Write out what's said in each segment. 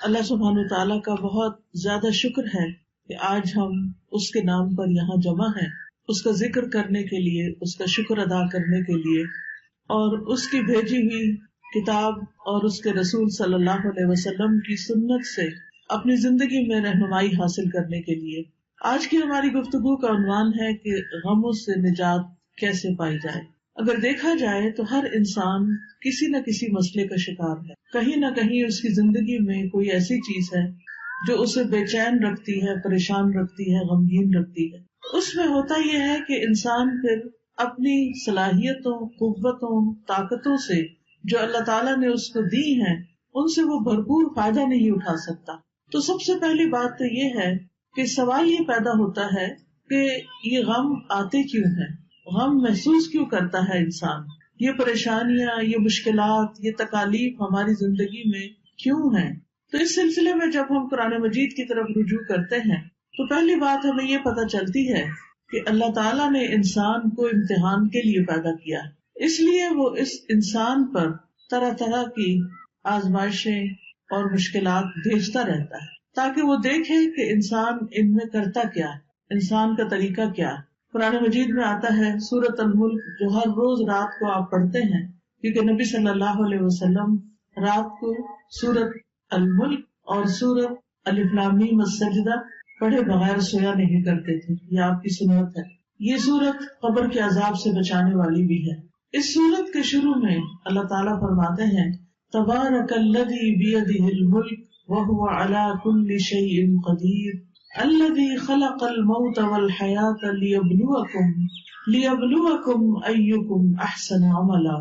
اللہ سبحانہ وتعالیٰ کا بہت زیادہ شکر ہے کہ آج ہم اس کے نام پر یہاں جمع ہیں، اس کا ذکر کرنے کے لیے، اس کا شکر ادا کرنے کے لیے، اور اس کی بھیجی ہوئی کتاب اور اس کے رسول صلی اللہ علیہ وسلم کی سنت سے اپنی زندگی میں رہنمائی حاصل کرنے کے لیے۔ آج کی ہماری گفتگو کا عنوان ہے کہ غموں سے نجات کیسے پائی جائے۔ اگر دیکھا جائے تو ہر انسان کسی نہ کسی مسئلے کا شکار ہے، کہیں نہ کہیں اس کی زندگی میں کوئی ایسی چیز ہے جو اسے بے چین رکھتی ہے، پریشان رکھتی ہے، غمگین رکھتی ہے۔ اس میں ہوتا یہ ہے کہ انسان پھر اپنی صلاحیتوں، قوتوں، طاقتوں سے جو اللہ تعالیٰ نے اس کو دی ہیں ان سے وہ بھرپور فائدہ نہیں اٹھا سکتا۔ تو سب سے پہلی بات تو یہ ہے کہ سوال یہ پیدا ہوتا ہے کہ یہ غم آتے کیوں ہیں، غم محسوس کیوں کرتا ہے انسان، یہ پریشانیاں، یہ مشکلات، یہ تکالیف ہماری زندگی میں کیوں ہیں۔ تو اس سلسلے میں جب ہم قرآن مجید کی طرف رجوع کرتے ہیں تو پہلی بات ہمیں یہ پتہ چلتی ہے کہ اللہ تعالیٰ نے انسان کو امتحان کے لیے پیدا کیا، اس لیے وہ اس انسان پر طرح طرح کی آزمائشیں اور مشکلات بھیجتا رہتا ہے تاکہ وہ دیکھے کہ انسان ان میں کرتا کیا ہے، انسان کا طریقہ کیا ہے۔ قرآن مجید میں آتا ہے سورۃ الملک، جو ہر روز رات کو آپ پڑھتے ہیں، کیونکہ نبی صلی اللہ علیہ وسلم رات کو سورۃ الملک اور سورۃ الف لام میم السجدہ پڑھے بغیر سویا نہیں کرتے تھے، یہ آپ کی سنت ہے۔ یہ سورت قبر کے عذاب سے بچانے والی بھی ہے۔ اس سورت کے شروع میں اللہ تعالیٰ فرماتے ہیں تبارک الذی بیدہ الملک وہو علی کل شیء قدیر الذی خلق الموت والحیاۃ لیبلوکم ایکم احسن عملا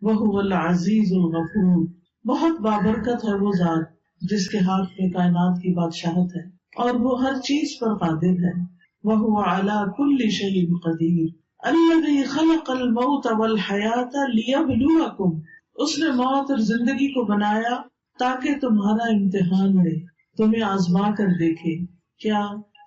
وہو العزیز الغفور۔ بہت بابرکت ہے وہ ذات جس کے ہاتھ میں کائنات کی بادشاہت ہے اور وہ ہر چیز پر قادر ہے۔ وہو علی کل شیء قدیر الذی خلق الموت والحیاۃ لیبلوکم، اس نے موت اور زندگی کو بنایا تاکہ تمہارا امتحان لے، تمہیں آزما کر دیکھے کیا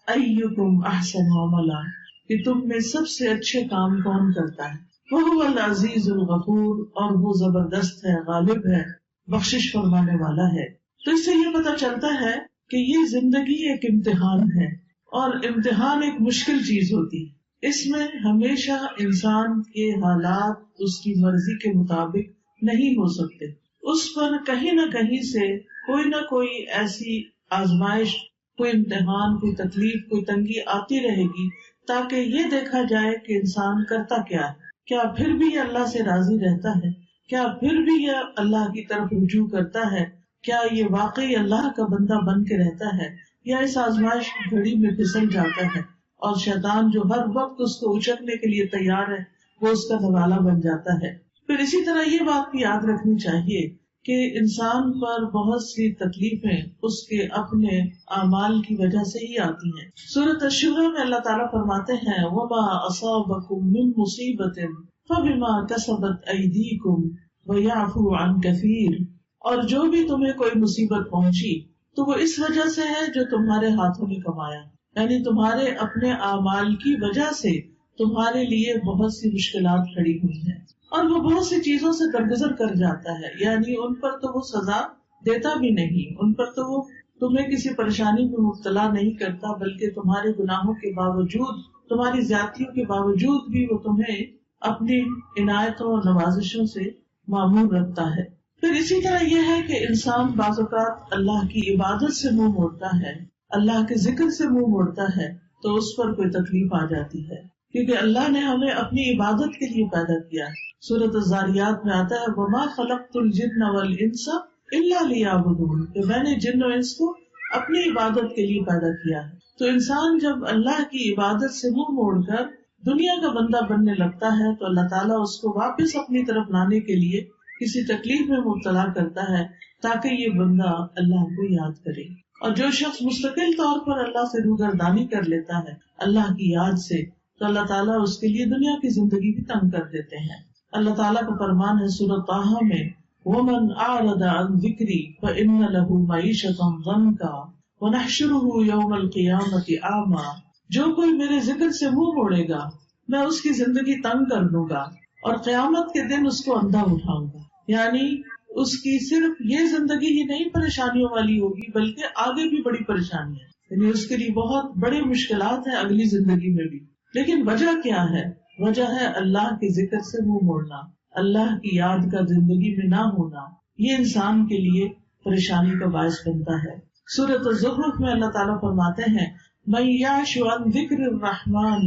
ایکم احسن عملا، کہ تم میں سب سے اچھے کام کون کرتا ہے۔ وہو العزیز الغفور، اور وہ زبردست ہے، غالب ہے، بخشش فرمانے والا ہے۔ تو اس سے یہ پتہ چلتا ہے کہ یہ زندگی ایک امتحان ہے، اور امتحان ایک مشکل چیز ہوتی ہے۔ اس میں ہمیشہ انسان کے حالات اس کی مرضی کے مطابق نہیں ہو سکتے، اس پر کہیں نہ کہیں سے کوئی نہ کوئی ایسی آزمائش، کوئی امتحان، کوئی تکلیف، کوئی تنگی آتی رہے گی تاکہ یہ دیکھا جائے کہ انسان کرتا کیا ہے، کیا پھر بھی یہ اللہ سے راضی رہتا ہے، کیا پھر بھی یہ اللہ کی طرف رجوع کرتا ہے، کیا یہ واقعی اللہ کا بندہ بن کے رہتا ہے، یا اس آزمائش کی گھڑی میں پھسل جاتا ہے اور شیطان جو ہر وقت اس کو اچکنے کے لیے تیار ہے وہ اس کا نوالہ بن جاتا ہے۔ پھر اسی طرح یہ بات بھی یاد رکھنی چاہیے کہ انسان پر بہت سی تکلیفیں اس کے اپنے اعمال کی وجہ سے ہی آتی ہیں۔ سورۃ الشورى میں اللہ تعالیٰ فرماتے ہیں وَمَا أَصَابَكُم مِّن مُّصِيبَةٍ فَبِمَا كَسَبَتْ أَيْدِيكُمْ وَيَعْفُو عَن كَثِيرٍ، اور جو بھی تمہیں کوئی مصیبت پہنچی تو وہ اس وجہ سے ہے جو تمہارے ہاتھوں نے کمایا، یعنی تمہارے اپنے اعمال کی وجہ سے تمہارے لیے بہت سی مشکلات کھڑی ہوئی ہیں، اور وہ بہت سی چیزوں سے درگزر کر جاتا ہے، یعنی ان پر تو وہ سزا دیتا بھی نہیں، ان پر تو وہ تمہیں کسی پریشانی میں مبتلا نہیں کرتا، بلکہ تمہارے گناہوں کے باوجود، تمہاری زیادتیوں کے باوجود بھی وہ تمہیں اپنی عنایتوں اور نوازشوں سے معمور رکھتا ہے۔ پھر اسی طرح یہ ہے کہ انسان بعض اوقات اللہ کی عبادت سے منہ موڑتا ہے، اللہ کے ذکر سے منہ موڑتا ہے تو اس پر کوئی تکلیف آ جاتی ہے، کیونکہ اللہ نے ہمیں اپنی عبادت کے لیے پیدا کیا ہے۔ سورۃ الذاریات میں آتا ہے وَمَا خَلَقْتُ الْجِنَّ وَالْإِنسَ إِلَّا لِيَعْبُدُونِ، کہ میں نے جن و انس کو اپنی عبادت کے لیے پیدا کیا ہے۔ تو انسان جب اللہ کی عبادت سے منہ موڑ کر دنیا کا بندہ بننے لگتا ہے تو اللہ تعالیٰ اس کو واپس اپنی طرف لانے کے لیے کسی تکلیف میں مبتلا کرتا ہے تاکہ یہ بندہ اللہ کو یاد کرے۔ اور جو شخص مستقل طور پر اللہ سے روگردانی کر لیتا ہے اللہ کی یاد سے، تو اللہ تعالیٰ اس کے لیے دنیا کی زندگی بھی تنگ کر دیتے ہیں۔ اللہ تعالیٰ کا فرمان ہے سورۃ طٰہٰ میں وَمَنْ أَعْرَضَ عَنْ ذِكْرِي فَإِنَّ لَهُ مَعِيشَةً ضَنْكًا وَنَحْشُرُهُ يَوْمَ الْقِيَامَةِ أَعْمَىٰ، جو کوئی میرے ذکر سے منہ موڑے گا میں اس کی زندگی تنگ کر دوں گا اور قیامت کے دن اس کو اندھا اٹھاؤں گا، یعنی اس کی صرف یہ زندگی ہی نہیں پریشانیوں والی ہوگی بلکہ آگے بھی بڑی پریشانی ہے، یعنی اس کے لیے بہت بڑی مشکلات ہیں اگلی زندگی میں بھی۔ لیکن وجہ کیا ہے؟ وجہ ہے اللہ کے ذکر سے منہ موڑنا، اللہ کی یاد کا زندگی میں نہ ہونا، یہ انسان کے لیے پریشانی کا باعث بنتا ہے۔ سورۃ الزخرف میں اللہ تعالیٰ فرماتے ہیں مَن یعش عن ذکر الرحمن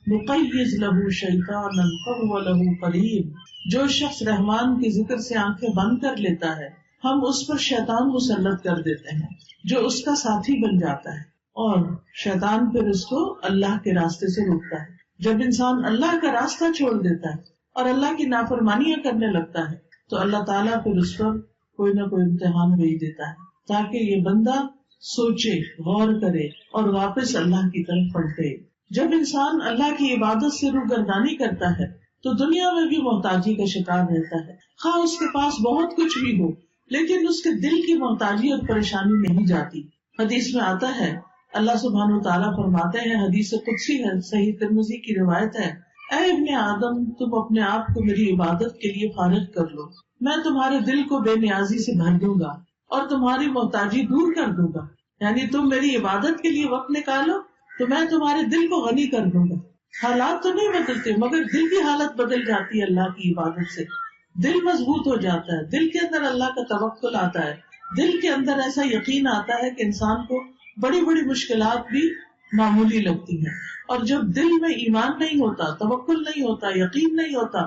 نقیض لہ شیطانا فہو لہ قرین، جو شخص رحمان کے ذکر سے آنکھیں بند کر لیتا ہے ہم اس پر شیطان مسلط کر دیتے ہیں جو اس کا ساتھی بن جاتا ہے، اور شیطان پھر اس کو اللہ کے راستے سے روکتا ہے۔ جب انسان اللہ کا راستہ چھوڑ دیتا ہے اور اللہ کی نافرمانیاں کرنے لگتا ہے تو اللہ تعالیٰ پھر اس پر کوئی نہ کوئی امتحان بھیج دیتا ہے تاکہ یہ بندہ سوچے، غور کرے اور واپس اللہ کی طرف پلٹے۔ جب انسان اللہ کی عبادت سے روگردانی کرتا ہے تو دنیا میں بھی محتاجی کا شکار رہتا ہے، خواہ اس کے پاس بہت کچھ بھی ہو لیکن اس کے دل کی محتاجی اور پریشانی نہیں جاتی۔ حدیث میں آتا ہے اللہ سبحانہ وتعالیٰ فرماتے ہیں، حدیث قدسی ہے، صحیح ترمذی کی روایت ہے، اے ابن آدم تم اپنے آپ کو میری عبادت کے لیے فارغ کر لو، میں تمہارے دل کو بے نیازی سے بھر دوں گا اور تمہاری محتاجی دور کر دوں گا، یعنی تم میری عبادت کے لیے وقت نکالو تو میں تمہارے دل کو غنی کر دوں گا۔ حالات تو نہیں بدلتے مگر دل کی حالت بدل جاتی ہے اللہ کی عبادت سے، دل مضبوط ہو جاتا ہے، دل کے اندر اللہ کا توکل آتا ہے، دل کے اندر ایسا یقین آتا ہے کہ انسان کو بڑی بڑی مشکلات بھی معمولی لگتی ہیں، اور جب دل میں ایمان نہیں ہوتا، توکل نہیں ہوتا، یقین نہیں ہوتا،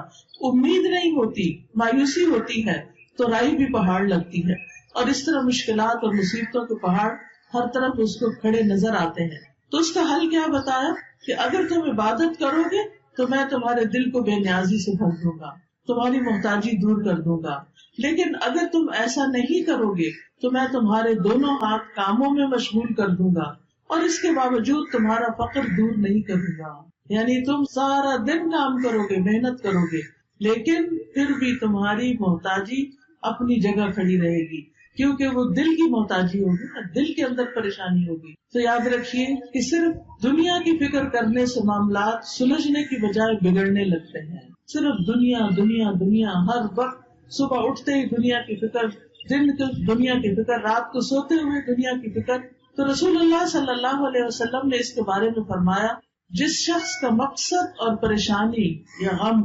امید نہیں ہوتی، مایوسی ہوتی ہے تو رائی بھی پہاڑ لگتی ہے، اور اس طرح مشکلات اور مصیبتوں کے پہاڑ ہر طرف اس کو کھڑے نظر آتے ہیں۔ تو اس کا حل کیا بتایا کہ اگر تم عبادت کرو گے تو میں تمہارے دل کو بے نیازی سے بھر دوں گا، تمہاری محتاجی دور کر دوں گا، لیکن اگر تم ایسا نہیں کرو گے تو میں تمہارے دونوں ہاتھ کاموں میں مشغول کر دوں گا اور اس کے باوجود تمہارا فقر دور نہیں کروں گا، یعنی تم سارا دن کام کرو گے، محنت کرو گے، لیکن پھر بھی تمہاری محتاجی اپنی جگہ کھڑی رہے گی، کیونکہ وہ دل کی محتاجی ہوگی نا، دل کے اندر پریشانی ہوگی۔ تو یاد رکھیے کہ صرف دنیا کی فکر کرنے سے معاملات سلجھنے کی بجائے بگڑنے لگتے ہیں، صرف دنیا دنیا دنیا، ہر وقت صبح اٹھتے ہی دنیا کی فکر، دن کو دنیا کی فکر، رات کو سوتے ہوئے دنیا کی فکر۔ تو رسول اللہ صلی اللہ علیہ وسلم نے اس کے بارے میں فرمایا جس شخص کا مقصد اور پریشانی یا غم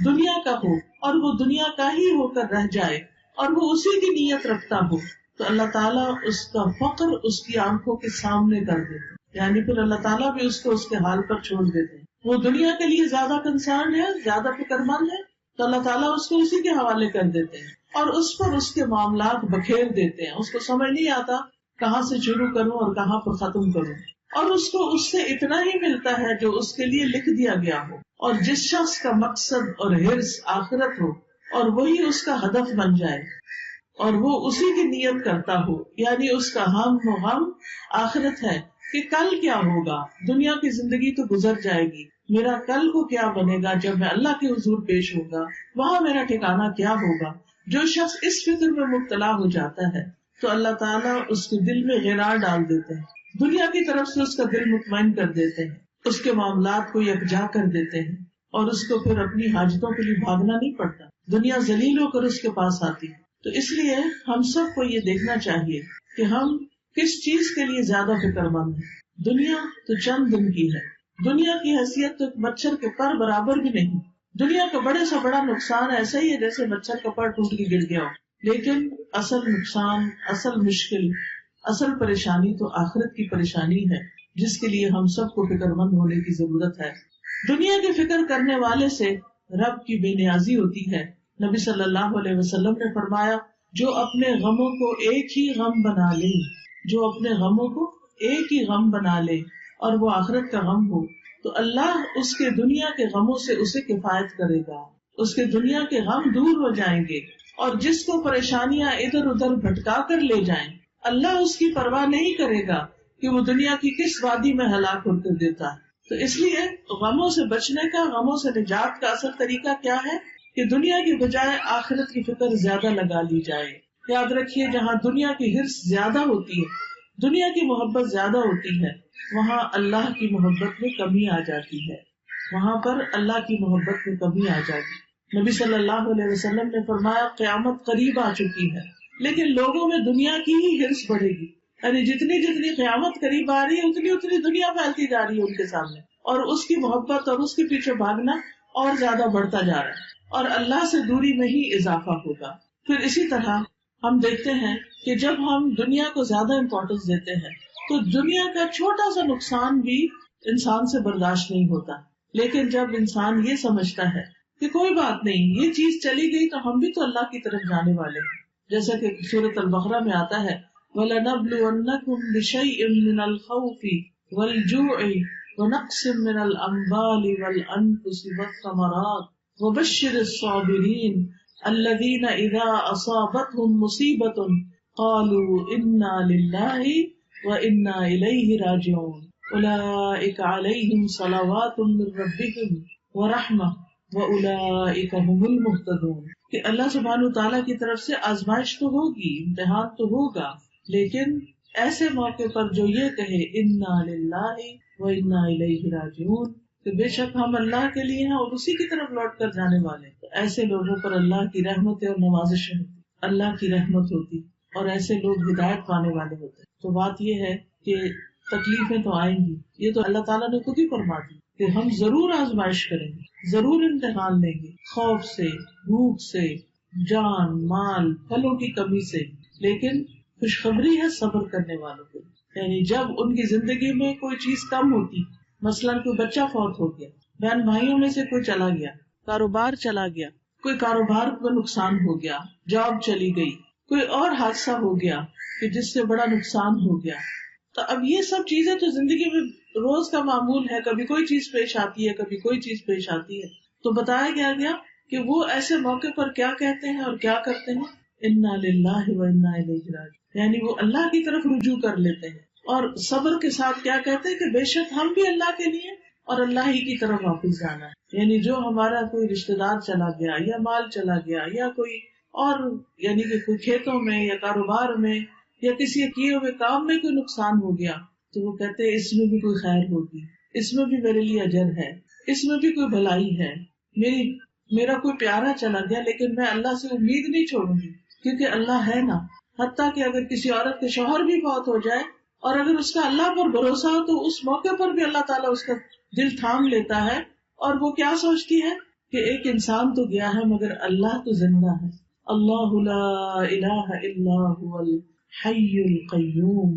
دنیا کا ہو اور وہ دنیا کا ہی ہو کر رہ جائے اور وہ اسی کی نیت رکھتا ہو تو اللہ تعالیٰ اس کا فقر اس کی آنکھوں کے سامنے کر دیتے، یعنی پھر اللہ تعالیٰ بھی اس کو اس کے حال پر چھوڑ دیتے۔ وہ دنیا کے لیے زیادہ کنسرن ہے، زیادہ فکر مند ہے تو اللہ تعالیٰ اس کو اسی کے حوالے کر دیتے ہیں اور اس پر اس کے معاملات بکھیر دیتے ہیں، اس کو سمجھ نہیں آتا کہاں سے شروع کروں اور کہاں پر ختم کروں، اور اس کو اس سے اتنا ہی ملتا ہے جو اس کے لیے لکھ دیا گیا ہو۔ اور جس شخص کا مقصد اور حرص آخرت ہو اور وہی اس کا ہدف بن جائے اور وہ اسی کی نیت کرتا ہو، یعنی اس کا ہم و غم آخرت ہے کہ کل کیا ہوگا، دنیا کی زندگی تو گزر جائے گی، میرا کل کو کیا بنے گا جب میں اللہ کے حضور پیش ہوگا، وہاں میرا ٹھکانہ کیا ہوگا۔ جو شخص اس فکر میں مبتلا ہو جاتا ہے تو اللہ تعالیٰ اس کے دل میں غرار ڈال دیتے ہیں، دنیا کی طرف سے اس کا دل مطمئن کر دیتے ہیں، اس کے معاملات کو یکجا کر دیتے ہیں اور اس کو پھر اپنی حاجتوں کے لیے بھاگنا نہیں پڑتا، دنیا ذلیل ہو کر اس کے پاس آتی ہے۔ تو اس لیے ہم سب کو یہ دیکھنا چاہیے کہ ہم کس چیز کے لیے زیادہ فکر مند ہیں۔ دنیا تو چند دن کی ہے، دنیا کی حیثیت تو ایک مچھر کے پر برابر بھی نہیں، دنیا کا بڑے سے بڑا نقصان ایسا ہی ہے جیسے مچھر کا پر ٹوٹ کے گر گیا ہو، لیکن اصل نقصان، اصل مشکل، اصل پریشانی تو آخرت کی پریشانی ہے جس کے لیے ہم سب کو فکر مند ہونے کی ضرورت ہے۔ دنیا کی فکر کرنے والے سے رب کی بے نیازی ہوتی ہے۔ نبی صلی اللہ علیہ وسلم نے فرمایا جو اپنے غموں کو ایک ہی غم بنا لے، جو اپنے غموں کو ایک ہی غم بنا لے اور وہ آخرت کا غم ہو تو اللہ اس کے دنیا کے غموں سے اسے کفایت کرے گا، اس کے دنیا کے غم دور ہو جائیں گے، اور جس کو پریشانیاں ادھر ادھر بھٹکا کر لے جائیں اللہ اس کی پرواہ نہیں کرے گا کہ وہ دنیا کی کس وادی میں ہلاک ہو کر دیتا ہے۔ تو اس لیے غموں سے بچنے کا، غموں سے نجات کا اصل طریقہ کیا ہے کہ دنیا کی بجائے آخرت کی فکر زیادہ لگا لی جائے۔ یاد رکھیے جہاں دنیا کی حرص زیادہ ہوتی ہے، دنیا کی محبت زیادہ ہوتی ہے، وہاں اللہ کی محبت میں کمی آ جاتی ہے، وہاں پر اللہ کی محبت میں کمی آ جائے گی۔ نبی صلی اللہ علیہ وسلم نے فرمایا قیامت قریب آ چکی ہے، لیکن لوگوں میں دنیا کی ہی ہرس بڑھے گی، یعنی جتنی جتنی قیامت قریب آ رہی ہے اتنی اتنی دنیا پھیلتی جا رہی ہے ان کے سامنے، اور اس کی محبت اور اس کے پیچھے بھاگنا اور زیادہ بڑھتا جا رہا ہے، اور اللہ سے دوری میں ہی اضافہ ہوگا۔ پھر اسی طرح ہم دیکھتے ہیں کہ جب ہم دنیا کو زیادہ امپورٹنس دیتے ہیں تو دنیا کا چھوٹا سا نقصان بھی انسان سے برداشت نہیں ہوتا، لیکن جب انسان یہ سمجھتا ہے کہ کوئی بات نہیں، یہ چیز چلی گئی تو ہم بھی تو اللہ کی طرف جانے والے ہیں، جیسا کہ سورۃ البقرہ میں آتا ہے وَلَنَبْلُوَنَّكُمْ بِشَيْءٍ مِّنَ الْخَوْفِ وَالْجُوعِ وَنَقْصٍ مِّنَ الْأَمْوَالِ وَالْأَنفُسِ وَالثَّمَرَاتِ وَبَشِّرِ الصَّابِرِينَ الَّذِينَ إِذَا أَصَابَتْهُم مُّصِيبَةٌ قَالُوا إِنَّا لِلَّهِ وَإِنَّا إِلَيْهِ رَاجِعُونَ أُولَٰئِكَ عَلَيْهِمْ صَلَوَاتٌ مِّن رَّبِّهِمْ وَرَحْمَةٌ وَأُولَٰئِكَ هُمُ الْمُهْتَدُونَ۔ کہ اللہ سبحانہ تعالیٰ کی طرف سے آزمائش تو ہوگی، امتحان تو ہوگا، لیکن ایسے موقع پر جو یہ کہے اِنَّا لِلَّهِ وَإِنَّا إِلَيْهِ رَاجِعُونَ کہ بے شک ہم اللہ کے لیے ہیں اور اسی کی طرف لوٹ کر جانے والے، تو ایسے لوگوں پر اللہ کی رحمت اور نوازشیں ہوتی، اللہ کی رحمت ہوتی، اور ایسے لوگ ہدایت پانے والے ہوتے۔ تو بات یہ ہے کہ تکلیفیں تو آئیں گی، یہ تو اللہ تعالیٰ نے خود ہی فرما دی کہ ہم ضرور آزمائش کریں گے، ضرور امتحان لیں گے، خوف سے، بھوک سے، جان مال پھلوں کی کمی سے، لیکن خوشخبری ہے صبر کرنے والوں کو، یعنی جب ان کی زندگی میں کوئی چیز کم ہوتی، مثلاً کوئی بچہ فوت ہو گیا، بہن بھائیوں میں سے کوئی چلا گیا، کاروبار چلا گیا، کوئی کاروبار کو نقصان ہو گیا، جاب چلی گئی، کوئی اور حادثہ ہو گیا کہ جس سے بڑا نقصان ہو گیا، تو اب یہ سب چیزیں تو زندگی میں روز کا معمول ہے، کبھی کوئی چیز پیش آتی ہے، کبھی کوئی چیز پیش آتی ہے، تو بتایا گیا کہ وہ ایسے موقع پر کیا کہتے ہیں اور کیا کرتے ہیں، انا للہ و انا الیہ راجعون، یعنی وہ اللہ کی طرف رجوع کر لیتے ہیں، اور صبر کے ساتھ کیا کہتے ہیں کہ بے شک ہم بھی اللہ کے لیے اور اللہ ہی کی طرف واپس جانا ہے، یعنی جو ہمارا کوئی رشتہ دار چلا گیا یا مال چلا گیا یا کوئی اور یعنی کہ کوئی کھیتوں میں یا کاروبار میں یا کسی کیے ہوئے کام میں کوئی نقصان ہو گیا، تو وہ کہتے ہیں اس میں بھی کوئی خیر ہوگی، اس میں بھی میرے لیے اجر ہے، اس میں بھی کوئی بھلائی ہے، میرا کوئی پیارا چلا گیا لیکن میں اللہ سے امید نہیں چھوڑوں گی، کیونکہ اللہ ہے نا، حتیٰ کہ اگر کسی عورت کے شوہر بھی فوت ہو جائے اور اگر اس کا اللہ پر بھروسہ ہو تو اس موقع پر بھی اللہ تعالیٰ اس کا دل تھام لیتا ہے، اور وہ کیا سوچتی ہے کہ ایک انسان تو گیا ہے مگر اللہ تو زندہ ہے، اللہ لا الہ الا هو الحی القیوم،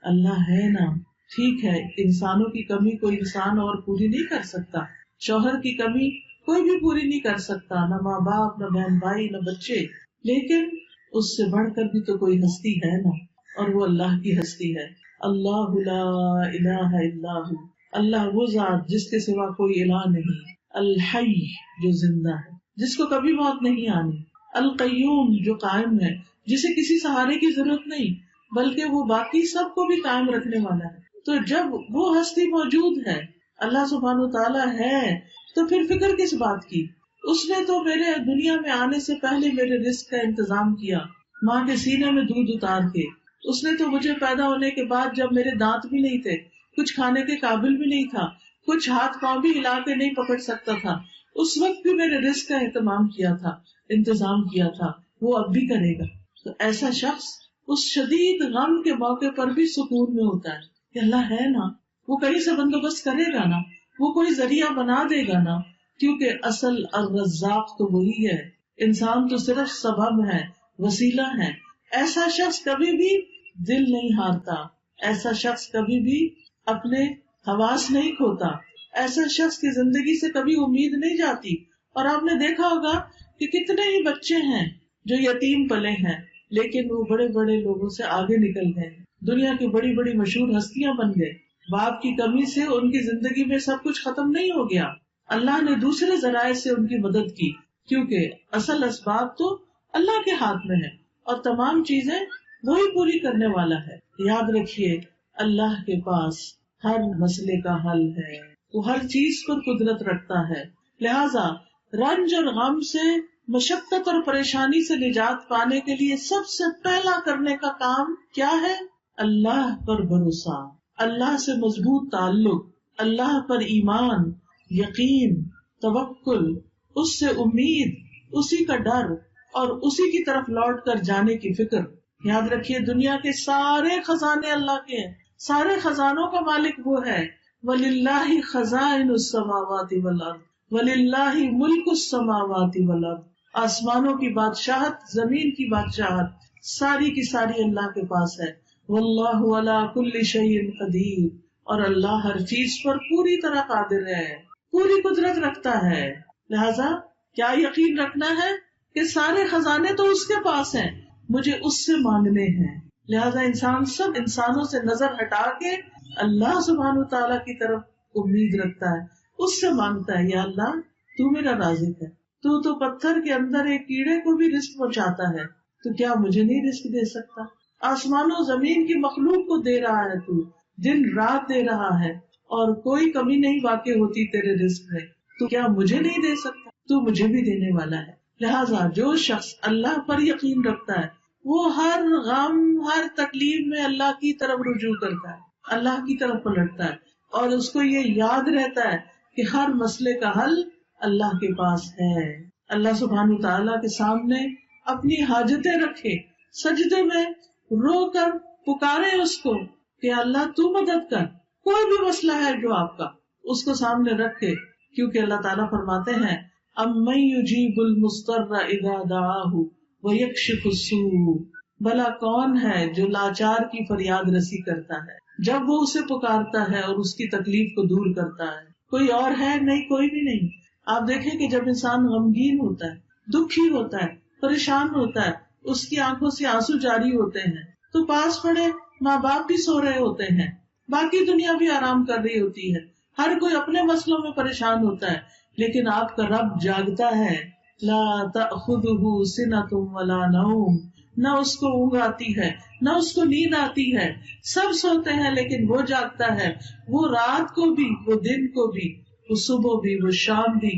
اللہ ہے نا، ٹھیک ہے انسانوں کی کمی کوئی انسان اور پوری نہیں کر سکتا، شوہر کی کمی کوئی بھی پوری نہیں کر سکتا، نہ ماں باپ، نہ بہن بھائی، نہ بچے، لیکن اس سے بڑھ کر بھی تو کوئی ہستی ہے نا، اور وہ اللہ کی ہستی ہے، اللہ لا الہ الا ہو، اللہ وہ ذات جس کے سوا کوئی الہ نہیں، الحی جو زندہ ہے، جس کو کبھی موت نہیں آنی، القیوم جو قائم ہے، جسے کسی سہارے کی ضرورت نہیں بلکہ وہ باقی سب کو بھی قائم رکھنے والا ہے۔ تو جب وہ ہستی موجود ہے، اللہ سبحانہ تعالیٰ ہے، تو پھر فکر کس بات کی؟ اس نے تو میرے دنیا میں آنے سے پہلے میرے رزق کا انتظام کیا، ماں کے سینے میں دودھ اتار کے، اس نے تو مجھے پیدا ہونے کے بعد جب میرے دانت بھی نہیں تھے، کچھ کھانے کے قابل بھی نہیں تھا، کچھ ہاتھ پاؤں بھی ہلا کے نہیں پکڑ سکتا تھا، اس وقت بھی میرے رزق کا اہتمام کیا تھا، انتظام کیا تھا، وہ اب بھی کرے گا۔ تو ایسا شخص اس شدید غم کے موقع پر بھی سکون میں ہوتا ہے کہ اللہ ہے نا، وہ کہیں سے بندوبست کرے گا نا، وہ کوئی ذریعہ بنا دے گا نا، کیونکہ اصل الرزاق تو وہی ہے، انسان تو صرف سبب ہے، وسیلہ ہے۔ ایسا شخص کبھی بھی دل نہیں ہارتا، ایسا شخص کبھی بھی اپنے حواس نہیں کھوتا، ایسا شخص کی زندگی سے کبھی امید نہیں جاتی۔ اور آپ نے دیکھا ہوگا کہ کتنے ہی بچے ہیں جو یتیم پلے ہیں لیکن وہ بڑے بڑے لوگوں سے آگے نکل گئے، دنیا کی بڑی بڑی مشہور ہستیاں بن گئے، باپ کی کمی سے ان کی زندگی میں سب کچھ ختم نہیں ہو گیا، اللہ نے دوسرے ذرائع سے ان کی مدد کی، کیونکہ اصل اسباب تو اللہ کے ہاتھ میں ہے اور تمام چیزیں وہی پوری کرنے والا ہے۔ یاد رکھیے اللہ کے پاس ہر مسئلے کا حل ہے، وہ ہر چیز پر قدرت رکھتا ہے، لہذا رنج اور غم سے، مشقت اور پریشانی سے نجات پانے کے لیے سب سے پہلا کرنے کا کام کیا ہے؟ اللہ پر بھروسہ، اللہ سے مضبوط تعلق، اللہ پر ایمان، یقین، توکل، اس سے امید، اسی کا ڈر اور اسی کی طرف لوٹ کر جانے کی فکر. یاد رکھیے دنیا کے سارے خزانے اللہ کے ہیں، سارے خزانوں کا مالک وہ ہے. وَلِلَّهِ خَزَائِنُ السَّمَاوَاتِ وَالْأَرْضِ وَلِلَّهِ مُلْكُ السَّمَاوَاتِ وَالْأَرْضِ. آسمانوں کی بادشاہت، زمین کی بادشاہت ساری کی ساری اللہ کے پاس ہے. وَاللَّهُ عَلَى كُلِّ شَيْءٍ قَدِيرٌ. اور اللہ ہر چیز پر پوری طرح قادر ہے، پوری قدرت رکھتا ہے. لہذا کیا یقین رکھنا ہے کہ سارے خزانے تو اس کے پاس ہیں، مجھے اس سے مانگنے ہیں. لہذا انسان سب انسانوں سے نظر ہٹا کے اللہ سبحانہ تعالیٰ کی طرف امید رکھتا ہے، اس سے مانگتا ہے. یا اللہ تو میرا رازق ہے، تو پتھر کے اندر ایک کیڑے کو بھی رزق پہنچاتا ہے، تو کیا مجھے نہیں رزق دے سکتا؟ آسمانوں زمین کی مخلوق کو دے رہا ہے، تو دن رات دے رہا ہے اور کوئی کمی نہیں واقع ہوتی تیرے رزق میں، تو کیا مجھے نہیں دے سکتا؟ تو مجھے بھی دینے والا ہے. لہٰذا جو شخص اللہ پر یقین رکھتا ہے وہ ہر غم، ہر تکلیف میں اللہ کی طرف رجوع کرتا ہے، اللہ کی طرف پلٹتا ہے، اور اس کو یہ یاد رہتا ہے کہ ہر مسئلے کا حل اللہ کے پاس ہے. اللہ سبحانہ تعالیٰ کے سامنے اپنی حاجتیں رکھے، سجدے میں رو کر پکارے اس کو کہ اللہ تو مدد کر. کوئی بھی مسئلہ ہے جو آپ کا، اس کو سامنے رکھے، کیونکہ اللہ تعالیٰ فرماتے ہیں اَمَّن يُجِيبُ الْمُضْطَرَّ إِذَا دَعَاهُ وَيَكْشِفُ السُّوءَ. بھلا کون ہے جو لاچار کی فریاد رسی کرتا ہے جب وہ اسے پکارتا ہے اور اس کی تکلیف کو دور کرتا ہے؟ کوئی اور ہے؟ نہیں، کوئی بھی نہیں. آپ دیکھیں کہ جب انسان غمگین ہوتا ہے، دکھی ہوتا ہے، پریشان ہوتا ہے، اس کی آنکھوں سے آنسو جاری ہوتے ہیں، تو پاس پڑے ماں باپ بھی سو رہے ہوتے ہیں، باقی دنیا بھی آرام کر رہی ہوتی ہے، ہر کوئی اپنے مسئلوں میں پریشان ہوتا ہے، لیکن آپ کا رب جاگتا ہے. لا تأخذہ سنۃ ولا نوم. نہ اس کو اونگ آتی ہے نہ اس کو نیند آتی ہے. سب سوتے ہیں لیکن وہ جاگتا ہے. وہ رات کو بھی، وہ دن کو بھی، وہ صبح بھی، وہ شام بھی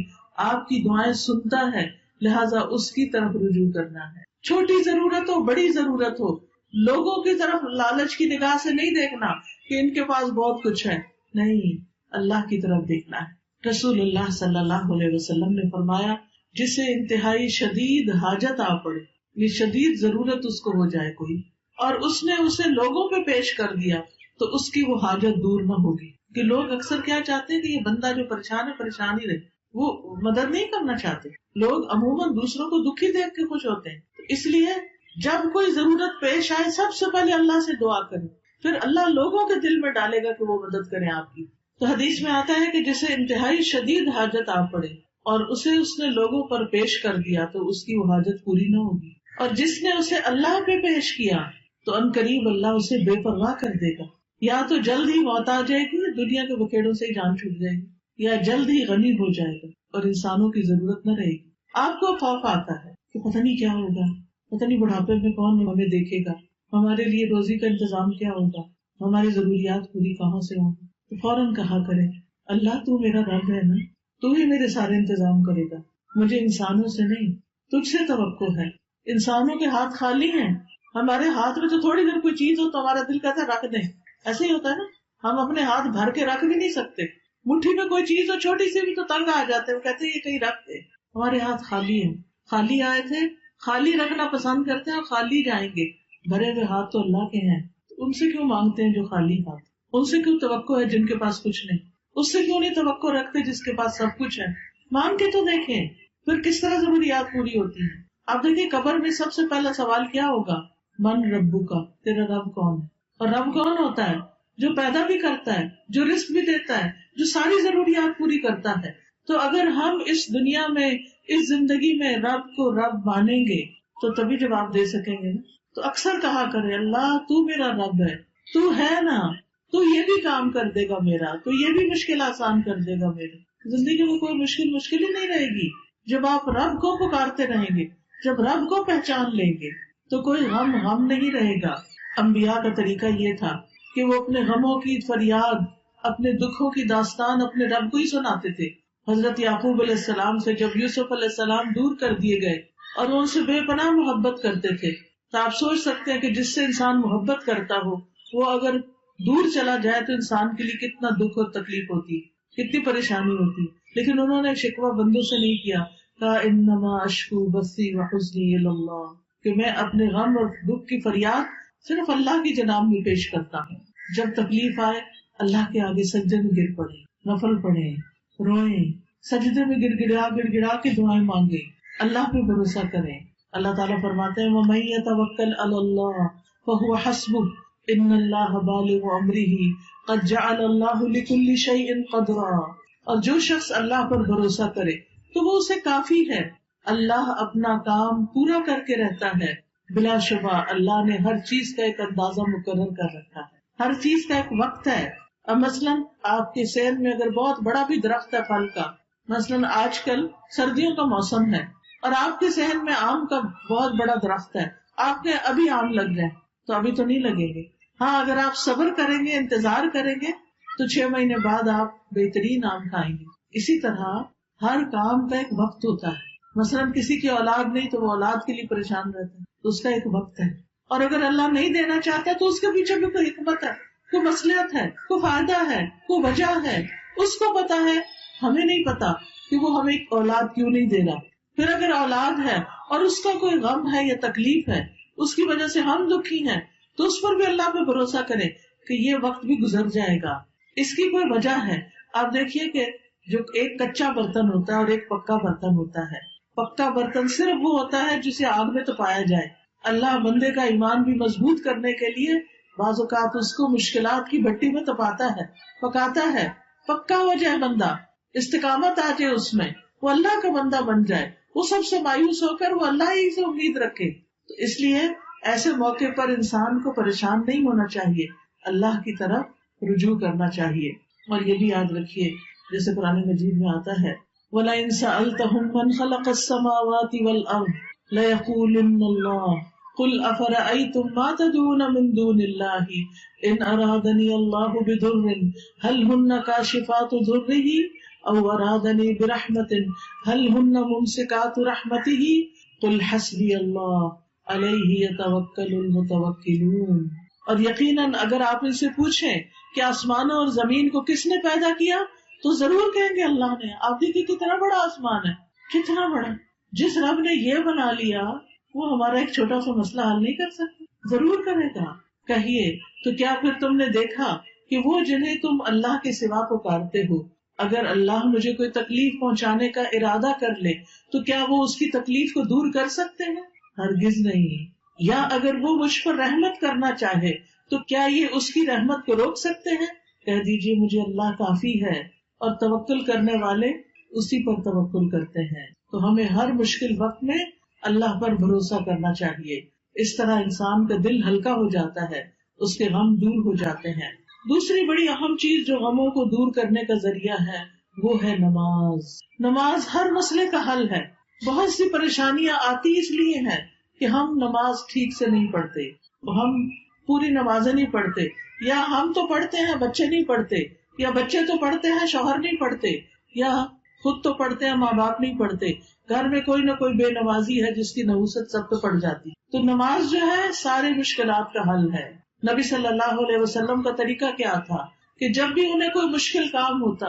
آپ کی دعائیں سنتا ہے. لہٰذا اس کی طرف رجوع کرنا ہے. چھوٹی ضرورت ہو، بڑی ضرورت ہو، لوگوں کی طرف لالچ کی نگاہ سے نہیں دیکھنا کہ ان کے پاس بہت کچھ ہے. نہیں، اللہ کی طرف دیکھنا ہے. رسول اللہ صلی اللہ علیہ وسلم نے فرمایا جسے انتہائی شدید حاجت آ پڑے، یہ شدید ضرورت اس کو ہو جائے کوئی، اور اس نے اسے لوگوں پہ پیش کر دیا تو اس کی وہ حاجت دور نہ ہوگی. کہ لوگ اکثر کیا چاہتے ہیں کہ یہ بندہ جو پریشان ہے پریشان ہی رہے، وہ مدد نہیں کرنا چاہتے. لوگ عموماً دوسروں کو دکھی دیکھ کے خوش ہوتے ہیں. تو اس لیے جب کوئی ضرورت پیش آئے سب سے پہلے اللہ سے دعا کریں، پھر اللہ لوگوں کے دل میں ڈالے گا کہ وہ مدد کریں آپ کی. تو حدیث میں آتا ہے کہ جسے انتہائی شدید حاجت آ پڑے اور اسے اس نے لوگوں پر پیش کر دیا تو اس کی وہ حاجت پوری نہ ہوگی، اور جس نے اسے اللہ پہ پیش کیا تو عنقریب اللہ اسے بے پرواہ کر دے گا. یا تو جلد ہی موت آ جائے گی، دنیا کے بکھیڑوں سے ہی جان چھوٹ جائے گی، یا جلد ہی غنی ہو جائے گا اور انسانوں کی ضرورت نہ رہے گی. آپ کو خوف آتا ہے کہ پتہ نہیں کیا ہوگا، پتہ نہیں بڑھاپے میں کون ہمیں دیکھے گا، ہمارے لیے روزی کا انتظام کیا ہوگا، ہماری ضروریات پوری کہاں سے ہوں گی. تو فوراً کہا کرے اللہ تو میرا رب ہے نا، تو ہی میرے سارے انتظام کرے گا، مجھے انسانوں سے نہیں تجھ سے توقع ہے. انسانوں کے ہاتھ خالی ہیں، ہمارے ہاتھ میں تو تھوڑی دیر کوئی چیز ہو تو ہمارا دل کہتا ہے رکھ دیں. ایسے ہی ہوتا ہے نا، ہم اپنے ہاتھ بھر کے رکھ بھی نہیں سکتے، مٹھی میں کوئی چیز ہو چھوٹی سی بھی تو تنگ آ جاتے ہیں، وہ کہتے ہیں یہ کہیں رکھ دے. ہمارے ہاتھ خالی ہیں، خالی آئے تھے، خالی رکھنا پسند کرتے ہیں اور خالی جائیں گے. بھرے ہوئے ہاتھ تو اللہ کے ہیں، تو ان سے کیوں مانگتے ہیں جو خالی ہاتھ؟ ان سے کیوں توقع ہے جن کے پاس کچھ نہیں؟ اس سے کیوں نہیں توقع رکھتے جس کے پاس سب کچھ ہے؟ مانگ کے تو دیکھیں پھر کس طرح ضروریات پوری ہوتی ہیں. آپ دیکھیں قبر میں سب سے پہلا سوال کیا ہوگا؟ من ربو کا، تیرا رب کون ہے؟ اور رب کون ہوتا ہے؟ جو پیدا بھی کرتا ہے، جو رزق بھی دیتا ہے، جو ساری ضروریات پوری کرتا ہے. تو اگر ہم اس دنیا میں، اس زندگی میں رب کو رب مانیں گے تو تبھی جواب دے سکیں گے نا. تو اکثر کہا کرے اللہ تو میرا رب ہے، تو ہے نا، تو یہ بھی کام کر دے گا میرا، تو یہ بھی مشکل آسان کر دے گا میری. زندگی میں کوئی مشکل ہی نہیں رہے گی جب آپ رب کو پکارتے رہیں گے. جب رب کو پہچان لیں گے تو کوئی غم نہیں رہے گا. انبیاء کا طریقہ یہ تھا کہ وہ اپنے غموں کی فریاد، اپنے دکھوں کی داستان اپنے رب کو ہی سناتے تھے. حضرت یعقوب علیہ السلام سے جب یوسف علیہ السلام دور کر دیے گئے اور وہ ان سے بے پناہ محبت کرتے تھے، تو آپ سوچ سکتے ہیں کہ جس سے انسان محبت کرتا ہو وہ اگر دور چلا جائے تو انسان کے لیے کتنا دکھ اور تکلیف ہوتی، کتنی پریشانی ہوتی. لیکن انہوں نے شکوہ بندوں سے نہیں کیا، کہا انما اشکو بثی وحزنی الی اللہ، کہ میں اپنے غم اور دکھ کی فریاد صرف اللہ کی جناب میں پیش کرتا ہوں. جب تکلیف آئے اللہ کے آگے سجدے میں گر پڑے، نفل پڑھے، روئیں، سجدے میں گڑ گڑا کے دعائیں مانگے، اللہ پہ بھروسہ کریں. اللہ تعالیٰ فرماتے ہیں وَمَن يَتَوَكَّلْ عَلَى اللَّهِ فَهُوَ حَسْبُهُ إِنَّ اللَّهَ بَالِغُ أَمْرِهِ قَدْ جَعَلَ اللَّهُ لِكُلِّ شَيْءٍ قَدْرًا. اور جو شخص اللہ پر بھروسہ کرے تو وہ اسے کافی ہے، اللہ اپنا کام پورا کر کے رہتا ہے. بلا شبہ اللہ نے ہر چیز کا ایک اندازہ مقرر کر رکھا ہے، ہر چیز کا ایک وقت ہے. اب مثلاً آپ کے صحن میں اگر بہت بڑا بھی درخت ہے پھل کا، مثلاً آج کل سردیوں کا موسم ہے اور آپ کے صحن میں آم کا بہت بڑا درخت ہے، آپ کے ابھی آم لگ جائیں تو ابھی تو نہیں لگیں گے. ہاں اگر آپ صبر کریں گے، انتظار کریں گے تو 6 مہینے بعد آپ بہترین آم کھائیں گے. اسی طرح ہر کام کا ایک وقت ہوتا ہے. مثلاً کسی کی اولاد نہیں تو وہ اولاد کے لیے پریشان رہتا ہے تو اس کا ایک وقت ہے، اور اگر اللہ نہیں دینا چاہتا تو اس کے پیچھے بھی کوئی حکمت ہے، کوئی مصلحت ہے، کوئی فائدہ ہے، کوئی وجہ ہے، اس کو پتا ہے، ہمیں نہیں پتا کہ وہ ہمیں اولاد کیوں نہیں دے رہا. پھر اگر اولاد ہے اور اس کا کوئی غم ہے یا تکلیف ہے، اس کی وجہ سے ہم دکھی ہیں، تو اس پر بھی اللہ پہ بھروسہ کریں کہ یہ وقت بھی گزر جائے گا، اس کی کوئی وجہ ہے. آپ دیکھیے کہ جو ایک کچا برتن ہوتا ہے اور ایک پکا برتن ہوتا ہے، پکا برتن صرف وہ ہوتا ہے جسے آگ میں تپایا جائے. اللہ بندے کا ایمان بھی مضبوط کرنے کے لیے بعض اوقات اس کو مشکلات کی بھٹی میں تپاتا ہے، پکاتا ہے، پکا ہو جائے بندہ، استقامت آ جائے اس میں، وہ اللہ کا بندہ بن جائے، وہ سب سے مایوس ہو کر وہ اللہ ہی سے امید رکھے. تو اس لیے ایسے موقع پر انسان کو پریشان نہیں ہونا چاہیے، اللہ کی طرف رجوع کرنا چاہیے. اور یہ بھی یاد رکھیے جیسے قرآن مجید میں آتا ہے وَلَئِن سَأَلْتَهُم مَّنْ خَلَقَ السَّمَاوَاتِ وَالْأَرْضَ لَيَقُولُنَّ اللَّهُ قُلْ أَفَرَأَيْتُم مَّا تَدْعُونَ مِن دُونِ اللَّهِ إِنْ أَرَادَنِيَ اللَّهُ بِضُرٍّ هَلْ هُنَّ كَاشِفَاتُ ضُرِّهِ أَوْ أَرَادَنِي بِرَحْمَةٍ هَلْ هُنَّ مُمْسِكَاتُ رَحْمَتِهِ قُلْ حَسْبِيَ اللَّهُ عَلَيْهِ يَتَوَكَّلُ الْمُتَوَكِّلُونَ. اور یقیناً اگر آپ ان سے پوچھیں کہ آسمانوں اور زمین کو کس نے پیدا کیا تو ضرور کہیں گے اللہ نے. آپ دیکھیے کتنا بڑا آسمان ہے، کتنا بڑا. جس رب نے یہ بنا لیا وہ ہمارا ایک چھوٹا سا مسئلہ حل نہیں کر سکتا؟ ضرور کرے گا. کہیے تو کیا پھر تم نے دیکھا کہ وہ جنہیں تم اللہ کے سوا پکارتے ہو، اگر اللہ مجھے کوئی تکلیف پہنچانے کا ارادہ کر لے تو کیا وہ اس کی تکلیف کو دور کر سکتے ہیں؟ ہرگز نہیں. یا اگر وہ مجھ پر رحمت کرنا چاہے تو کیا یہ اس کی رحمت کو روک سکتے ہیں؟ کہہ دیجیے مجھے اللہ کافی ہے، اور توکل کرنے والے اسی پر توکل کرتے ہیں. تو ہمیں ہر مشکل وقت میں اللہ پر بھروسہ کرنا چاہیے. اس طرح انسان کا دل ہلکا ہو جاتا ہے، اس کے غم دور ہو جاتے ہیں. دوسری بڑی اہم چیز جو غموں کو دور کرنے کا ذریعہ ہے وہ ہے نماز. نماز ہر مسئلے کا حل ہے. بہت سی پریشانیاں آتی اس لیے ہیں کہ ہم نماز ٹھیک سے نہیں پڑھتے، ہم پوری نمازیں نہیں پڑھتے، یا ہم تو پڑھتے ہیں بچے نہیں پڑھتے، یا بچے تو پڑھتے ہیں شوہر نہیں پڑھتے، یا خود تو پڑھتے ہیں ماں باپ نہیں پڑھتے. گھر میں کوئی نہ کوئی بے نمازی ہے جس کی نحوست سب پہ پڑ جاتی. تو نماز جو ہے سارے مشکلات کا حل ہے. نبی صلی اللہ علیہ وسلم کا طریقہ کیا تھا کہ جب بھی انہیں کوئی مشکل کام ہوتا،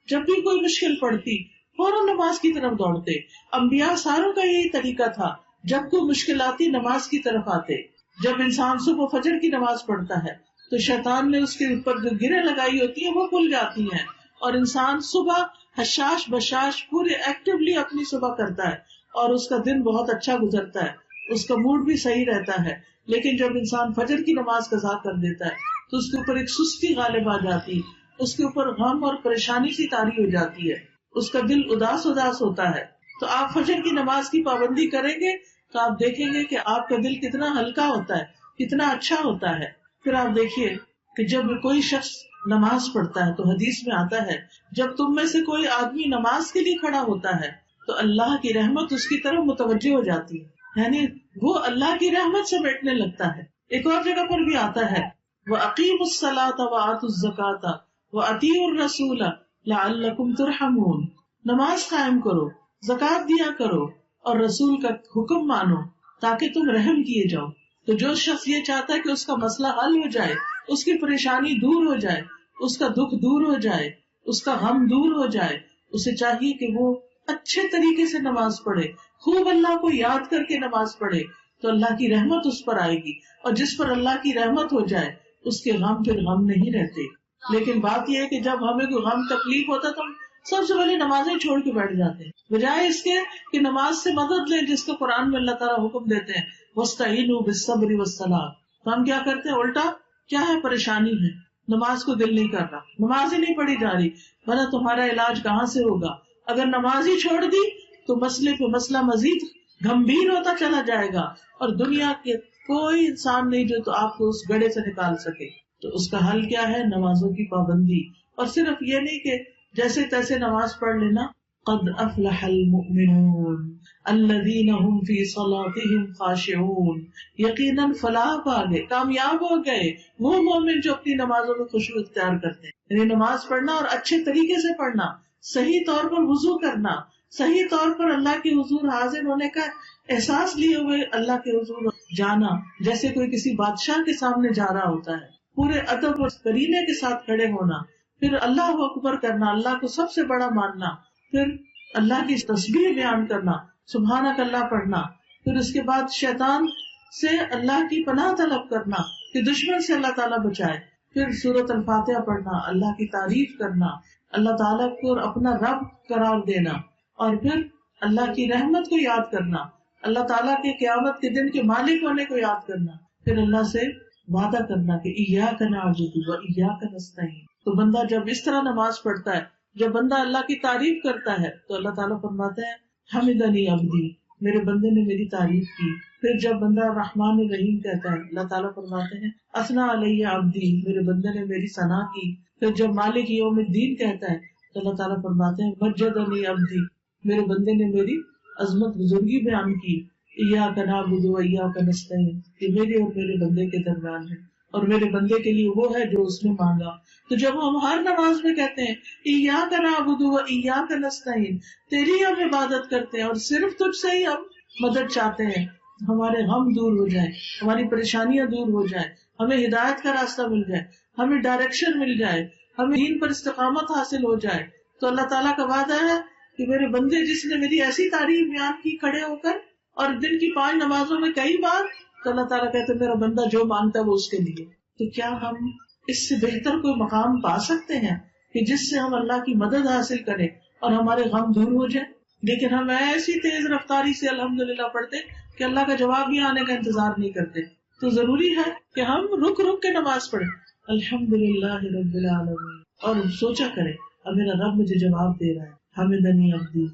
جب بھی کوئی مشکل پڑتی، فوراً نماز کی طرف دوڑتے. انبیاء ساروں کا یہی طریقہ تھا، جب کوئی مشکل آتی نماز کی طرف آتے. جب انسان صبح فجر کی نماز پڑھتا ہے تو شیطان نے اس کے اوپر جو گریں لگائی ہوتی ہیں وہ کھل جاتی ہیں، اور انسان صبح حشاش بشاش پورے ایکٹیولی اپنی صبح کرتا ہے اور اس کا دن بہت اچھا گزرتا ہے، اس کا موڈ بھی صحیح رہتا ہے. لیکن جب انسان فجر کی نماز قضا کر دیتا ہے تو اس کے اوپر ایک سستی غالب آ جاتی، اس کے اوپر غم اور پریشانی سی طاری ہو جاتی ہے، اس کا دل اداس ہوتا ہے. تو آپ فجر کی نماز کی پابندی کریں گے تو آپ دیکھیں گے کہ آپ کا دل کتنا ہلکا ہوتا ہے، کتنا اچھا ہوتا ہے. پھر آپ دیکھیے کہ جب کوئی شخص نماز پڑھتا ہے تو حدیث میں آتا ہے جب تم میں سے کوئی آدمی نماز کے لیے کھڑا ہوتا ہے تو اللہ کی رحمت اس کی طرف متوجہ ہو جاتی ہے، یعنی وہ اللہ کی رحمت سے بیٹھنے لگتا ہے. ایک اور جگہ پر بھی آتا ہے وَأَقِيمُوا الصَّلَاةَ وَآتُوا الزَّكَاةَ وَأَطِيعُوا الرَّسُولَ لَعَلَّكُمْ تُرْحَمُونَ. نماز قائم کرو، زکات دیا کرو اور رسول کا حکم مانو تاکہ تم رحم کیے جاؤ. تو جو شخص یہ چاہتا ہے کہ اس کا مسئلہ حل ہو جائے، اس کی پریشانی دور ہو جائے، اس کا دکھ دور ہو جائے، اس کا غم دور ہو جائے، اسے چاہیے کہ وہ اچھے طریقے سے نماز پڑھے، خوب اللہ کو یاد کر کے نماز پڑھے، تو اللہ کی رحمت اس پر آئے گی. اور جس پر اللہ کی رحمت ہو جائے اس کے غم پھر غم نہیں رہتے. لیکن بات یہ ہے کہ جب ہمیں کوئی غم تکلیف ہوتا ہے تو ہم سب سے پہلے نمازیں چھوڑ کے بیٹھ جاتے ہیں، بجائے اس کے کہ نماز سے مدد لیں، جس کو قرآن میں اللہ تعالیٰ حکم دیتے ہیں وَاسْتَعِينُوا بِالصَّبْرِ وَالصَّلَاةِ. تو ہم کیا کرتے ہیں الٹا، کیا ہے پریشانی ہے، نماز کو دل نہیں کر رہا، نماز ہی نہیں پڑھی جا رہی، ورنہ تمہارا علاج کہاں سے ہوگا؟ اگر نماز ہی چھوڑ دی تو مسئلے پہ مسئلہ مزید گمبھیر ہوتا چلا جائے گا، اور دنیا کے کوئی انسان نہیں جو تو آپ کو اس گڑھے سے نکال سکے. تو اس کا حل کیا ہے؟ نمازوں کی پابندی. اور صرف یہ نہیں کہ جیسے تیسے نماز پڑھ لینا. قد افلح المؤمنون الذین هم فی صلاتهم خاشعون. یقیناً فلاح پا گئے، کامیاب ہو گئے وہ مومن جو اپنی نمازوں میں خشوع اختیار کرتے ہیں. یعنی نماز پڑھنا اور اچھے طریقے سے پڑھنا، صحیح طور پر وضو کرنا، صحیح طور پر اللہ کے حضور حاضر ہونے کا احساس لیے ہوئے اللہ کے حضور جانا، جیسے کوئی کسی بادشاہ کے سامنے جا رہا ہوتا ہے، پورے ادب اور کرینے کے ساتھ کھڑے ہونا، پھر اللہ اکبر کرنا، اللہ کو سب سے بڑا ماننا، پھر اللہ کی تسبیح بیان کرنا، سبحانک اللہ پڑھنا، پھر اس کے بعد شیطان سے اللہ کی پناہ طلب کرنا کہ دشمن سے اللہ تعالیٰ بچائے، پھر سورۃ الفاتحہ پڑھنا، اللہ کی تعریف کرنا، اللہ تعالیٰ کو اپنا رب قرار دینا، اور پھر اللہ کی رحمت کو یاد کرنا، اللہ تعالیٰ کے قیامت کے دن کے مالک ہونے کو یاد کرنا، پھر اللہ سے وعدہ کرنا کہ ایاک نعبد و ایاک نستعین. تو بندہ جب اس طرح نماز پڑھتا ہے، جب بندہ اللہ کی تعریف کرتا ہے تو اللہ تعالیٰ فرماتے ہیں حمدنی عبدی، میرے بندے نے میری تعریف کی. پھر جب بندہ رحمان الرحیم کہتا ہے اللہ تعالیٰ فرماتے ہیں اثنا علیہ عبدی، میرے بندے نے میری ثنا کی. پھر جب مالک یوم الدین کہتا ہے تو اللہ تعالیٰ فرماتے ہیں مجدنی عبدی، میرے بندے نے میری عظمت بزرگی بیان کی. ایاک نعبد و ایاک نستعین، یہ میرے اور میرے بندے کے درمیان ہے، اور میرے بندے کے لیے وہ ہے جو اس نے مانگا. تو جب ہم ہر نماز میں کہتے ہیں ایاک نعبد و ایاک نستعین، تیری ہم عبادت کرتے ہیں اور صرف تجھ سے ہی ہم مدد چاہتے ہیں، ہمارے غم دور ہو جائے، ہماری پریشانیاں دور ہو جائے، ہمیں ہدایت کا راستہ مل جائے، ہمیں ڈائریکشن مل جائے، ہمیں دین پر استقامت حاصل ہو جائے، تو اللہ تعالیٰ کا وعدہ ہے کہ میرے بندے جس نے میری ایسی تعریف بیان کی کھڑے ہو کر اور دن کی 5 نمازوں میں کئی بار، تو اللہ تعالیٰ کہتے ہیں میرا بندہ جو مانگتا ہے وہ اس کے لیے. تو کیا ہم اس سے بہتر کوئی مقام پا سکتے ہیں کہ جس سے ہم اللہ کی مدد حاصل کریں اور ہمارے غم دور ہو جائیں؟ لیکن ہم ایسی تیز رفتاری سے الحمدللہ پڑھتے کہ اللہ کا جواب بھی آنے کا انتظار نہیں کرتے. تو ضروری ہے کہ ہم رک رک کے نماز پڑھیں الحمدللہ رب العالمین، اور سوچا کریں اب میرا رب مجھے جواب دے رہا ہے، حمدنی عبدی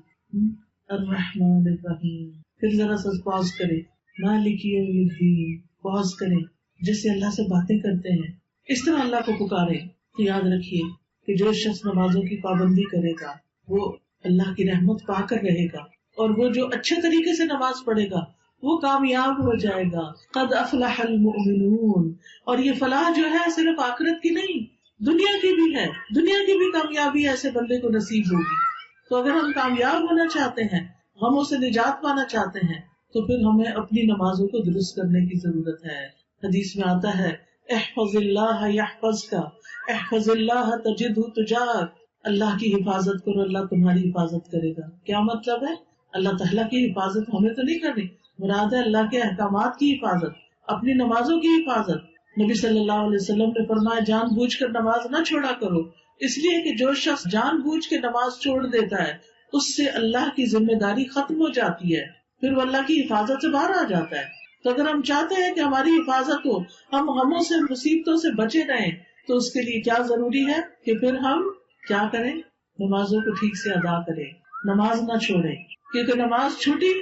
الرحمن الرحیم. پھر ذرا سا پاز کرے مالک یوم الدین، پاز کریں جیسے اللہ سے باتیں کرتے ہیں، اس طرح اللہ کو پکارے. تو یاد رکھیے کہ جو شخص نمازوں کی پابندی کرے گا وہ اللہ کی رحمت پا کر رہے گا، اور وہ جو اچھے طریقے سے نماز پڑھے گا وہ کامیاب ہو جائے گا. قد افلح المؤمنون. اور یہ فلاح جو ہے صرف آخرت کی نہیں، دنیا کی بھی ہے، دنیا کی بھی کامیابی ایسے بندے کو نصیب ہوگی. تو اگر ہم کامیاب ہونا چاہتے ہیں، غموں سے نجات پانا چاہتے ہیں، تو پھر ہمیں اپنی نمازوں کو درست کرنے کی ضرورت ہے. حدیث میں آتا ہے احفظ اللہ یحفظک، احفظ اللہ تجدہ تجاہک، اللہ کی حفاظت کرو اللہ تمہاری حفاظت کرے گا. کیا مطلب ہے؟ اللہ تعالیٰ کی حفاظت ہمیں تو نہیں کرنی، مراد ہے اللہ کے احکامات کی حفاظت، اپنی نمازوں کی حفاظت. نبی صلی اللہ علیہ وسلم نے فرمایا جان بوجھ کر نماز نہ چھوڑا کرو، اس لیے کہ جو شخص جان بوجھ کے نماز چھوڑ دیتا ہے اس سے اللہ کی ذمہ داری ختم ہو جاتی ہے، پھر وہ اللہ کی حفاظت سے باہر آ جاتا ہے. تو اگر ہم چاہتے ہیں کہ ہماری حفاظت ہو، ہم غموں سے مصیبتوں سے بچے رہیں، تو اس کے لیے کیا ضروری ہے کہ پھر ہم کیا کریں؟ نمازوں کو ٹھیک سے ادا کریں، نماز نہ چھوڑیں. کیونکہ نماز چھوٹی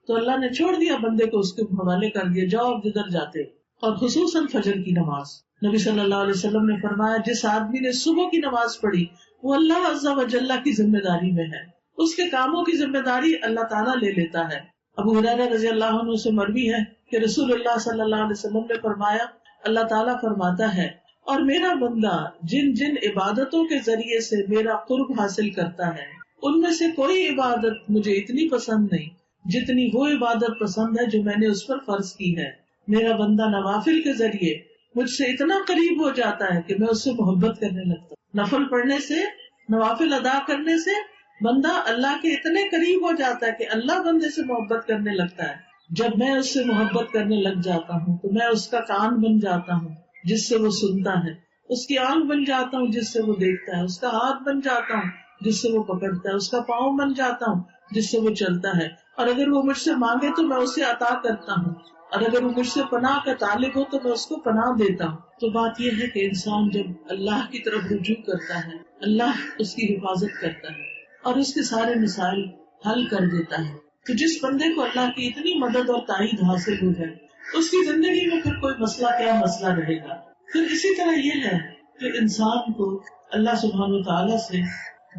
تو اللہ نے چھوڑ دیا بندے کو، اس کے حوالے کر دیا جاؤ اب جدھر جاتے. اور خصوصاً فجر کی نماز، نبی صلی اللہ علیہ وسلم نے فرمایا جس آدمی نے صبح کی نماز پڑھی وہ اللہ عز و جل کی ذمہ داری میں ہے، اس کے کاموں کی ذمہ داری اللہ تعالیٰ لے لیتا ہے. ابو ہریرہ رضی اللہ عنہ سے مروی ہے کہ رسول اللہ صلی اللہ علیہ وسلم نے فرمایا اللہ تعالیٰ فرماتا ہے اور میرا بندہ جن جن عبادتوں کے ذریعے سے میرا قرب حاصل کرتا ہے ان میں سے کوئی عبادت مجھے اتنی پسند نہیں جتنی وہ عبادت پسند ہے جو میں نے اس پر فرض کی ہے. میرا بندہ نوافل کے ذریعے مجھ سے اتنا قریب ہو جاتا ہے کہ میں اس سے محبت کرنے لگتا ہوں. نفل پڑھنے سے، نوافل ادا کرنے سے بندہ اللہ کے اتنے قریب ہو جاتا ہے کہ اللہ بندے سے محبت کرنے لگتا ہے. جب میں اس سے محبت کرنے لگ جاتا ہوں تو میں اس کا کان بن جاتا ہوں جس سے وہ سنتا ہے، اس کی آنکھ بن جاتا ہوں جس سے وہ دیکھتا ہے، اس کا ہاتھ بن جاتا ہوں جس سے وہ پکڑتا ہے، اس کا پاؤں بن جاتا ہوں جس سے وہ چلتا ہے، اور اگر وہ مجھ سے مانگے تو میں اسے عطا کرتا ہوں، اور اگر وہ مجھ سے پناہ کا طالب ہو تو میں اس کو پناہ دیتا ہوں. تو بات یہ ہے کہ انسان جب اللہ کی طرف رجوع کرتا ہے، اللہ اس کی حفاظت کرتا ہے اور اس کے سارے مسائل حل کر دیتا ہے. تو جس بندے کو اللہ کی اتنی مدد اور تائید حاصل ہو جائے اس کی زندگی میں پھر کوئی مسئلہ کیا مسئلہ رہے گا. پھر اسی طرح یہ ہے کہ انسان کو اللہ سبحانہ وتعالیٰ سے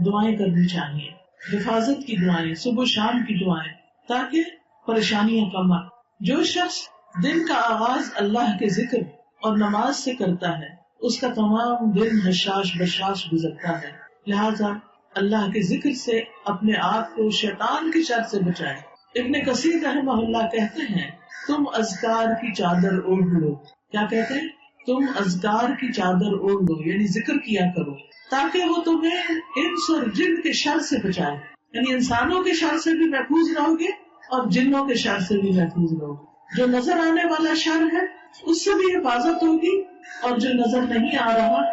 دعائیں کرنی چاہیے، حفاظت کی دعائیں، صبح و شام کی دعائیں، تاکہ پریشانیاں کم آئیں. جو شخص دن کا آغاز اللہ کے ذکر اور نماز سے کرتا ہے اس کا تمام دن حشاش بشاش گزرتا ہے. لہذا اللہ کے ذکر سے اپنے آپ کو شیطان کی شر سے بچائے. ابن کثیر رحمہ اللہ کہتے ہیں تم اذکار کی چادر اوڑھ لو. کیا کہتے ہیں؟ تم اذکار کی چادر اوڑھ لو، یعنی ذکر کیا کرو تاکہ وہ تمہیں انس اور جن کے شر سے بچائے. یعنی انسانوں کے شر سے بھی محفوظ رہو گے اور جنوں کے شر سے بھی محفوظ رہو گے. جو نظر آنے والا شر ہے اس سے بھی حفاظت ہوگی اور جو نظر نہیں آ رہا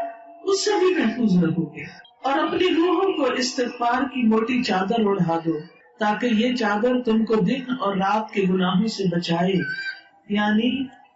اس سے بھی محفوظ رہو گے. اور اپنی روحوں کو استغفار کی موٹی چادر اوڑھا دو تاکہ یہ چادر تم کو دن اور رات کے گناہوں سے بچائے. یعنی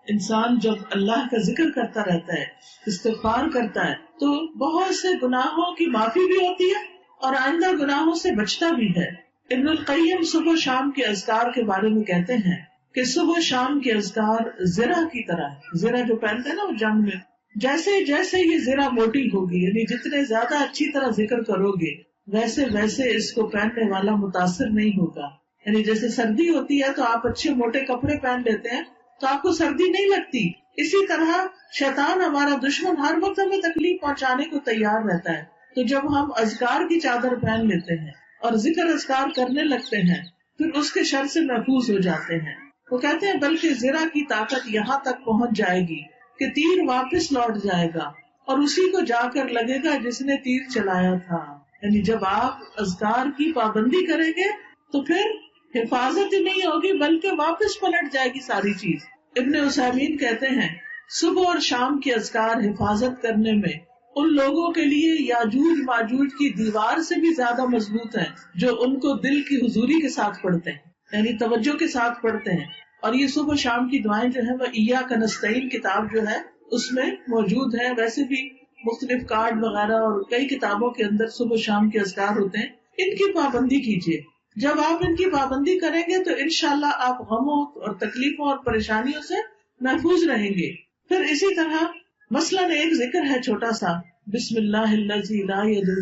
انسان جب اللہ کا ذکر کرتا رہتا ہے، استغفار کرتا ہے، تو بہت سے گناہوں کی معافی بھی ہوتی ہے اور آئندہ گناہوں سے بچتا بھی ہے. ابن القیم صبح و شام کے اذکار کے بارے میں کہتے ہیں کہ صبح و شام کے اذکار زرہ کی طرح ہے. زرہ جو پہنتے ہیں نا وہ جنگ میں، جیسے جیسے یہ زرہ موٹی ہوگی، یعنی جتنے زیادہ اچھی طرح ذکر کرو گے ویسے ویسے اس کو پہننے والا متاثر نہیں ہوگا. یعنی جیسے سردی ہوتی ہے تو آپ اچھے موٹے کپڑے پہن لیتے ہیں تو آپ کو سردی نہیں لگتی، اسی طرح شیطان ہمارا دشمن ہر وقت ہمیں تکلیف پہنچانے کو تیار رہتا ہے. تو جب ہم اذکار کی چادر پہن لیتے ہیں اور ذکر اذکار کرنے لگتے ہیں پھر اس کے شر سے محفوظ ہو جاتے ہیں. وہ کہتے ہیں بلکہ زرہ کی طاقت یہاں تک پہنچ جائے گی کہ تیر واپس لوٹ جائے گا اور اسی کو جا کر لگے گا جس نے تیر چلایا تھا. یعنی جب آپ اذکار کی پابندی کریں گے تو پھر حفاظت ہی نہیں ہوگی بلکہ واپس پلٹ جائے گی ساری چیز. ابن عثیمین کہتے ہیں صبح اور شام کے اذکار حفاظت کرنے میں ان لوگوں کے لیے یاجوج ماجوج کی دیوار سے بھی زیادہ مضبوط ہیں جو ان کو دل کی حضوری کے ساتھ پڑھتے ہیں، یعنی توجہ کے ساتھ پڑھتے ہیں. اور یہ صبح و شام کی دعائیں جو ہیں وہ ایاک نستعین کتاب جو ہے اس میں موجود ہیں. ویسے بھی مختلف کارڈ وغیرہ اور کئی کتابوں کے اندر صبح و شام کے اذکار ہوتے ہیں. ان کی پابندی کیجیے. جب آپ ان کی پابندی کریں گے تو انشاءاللہ آپ غموں اور تکلیفوں اور پریشانیوں سے محفوظ رہیں گے. پھر اسی طرح مثلاً ایک ذکر ہے چھوٹا سا، بسم اللہ الذی لا یضر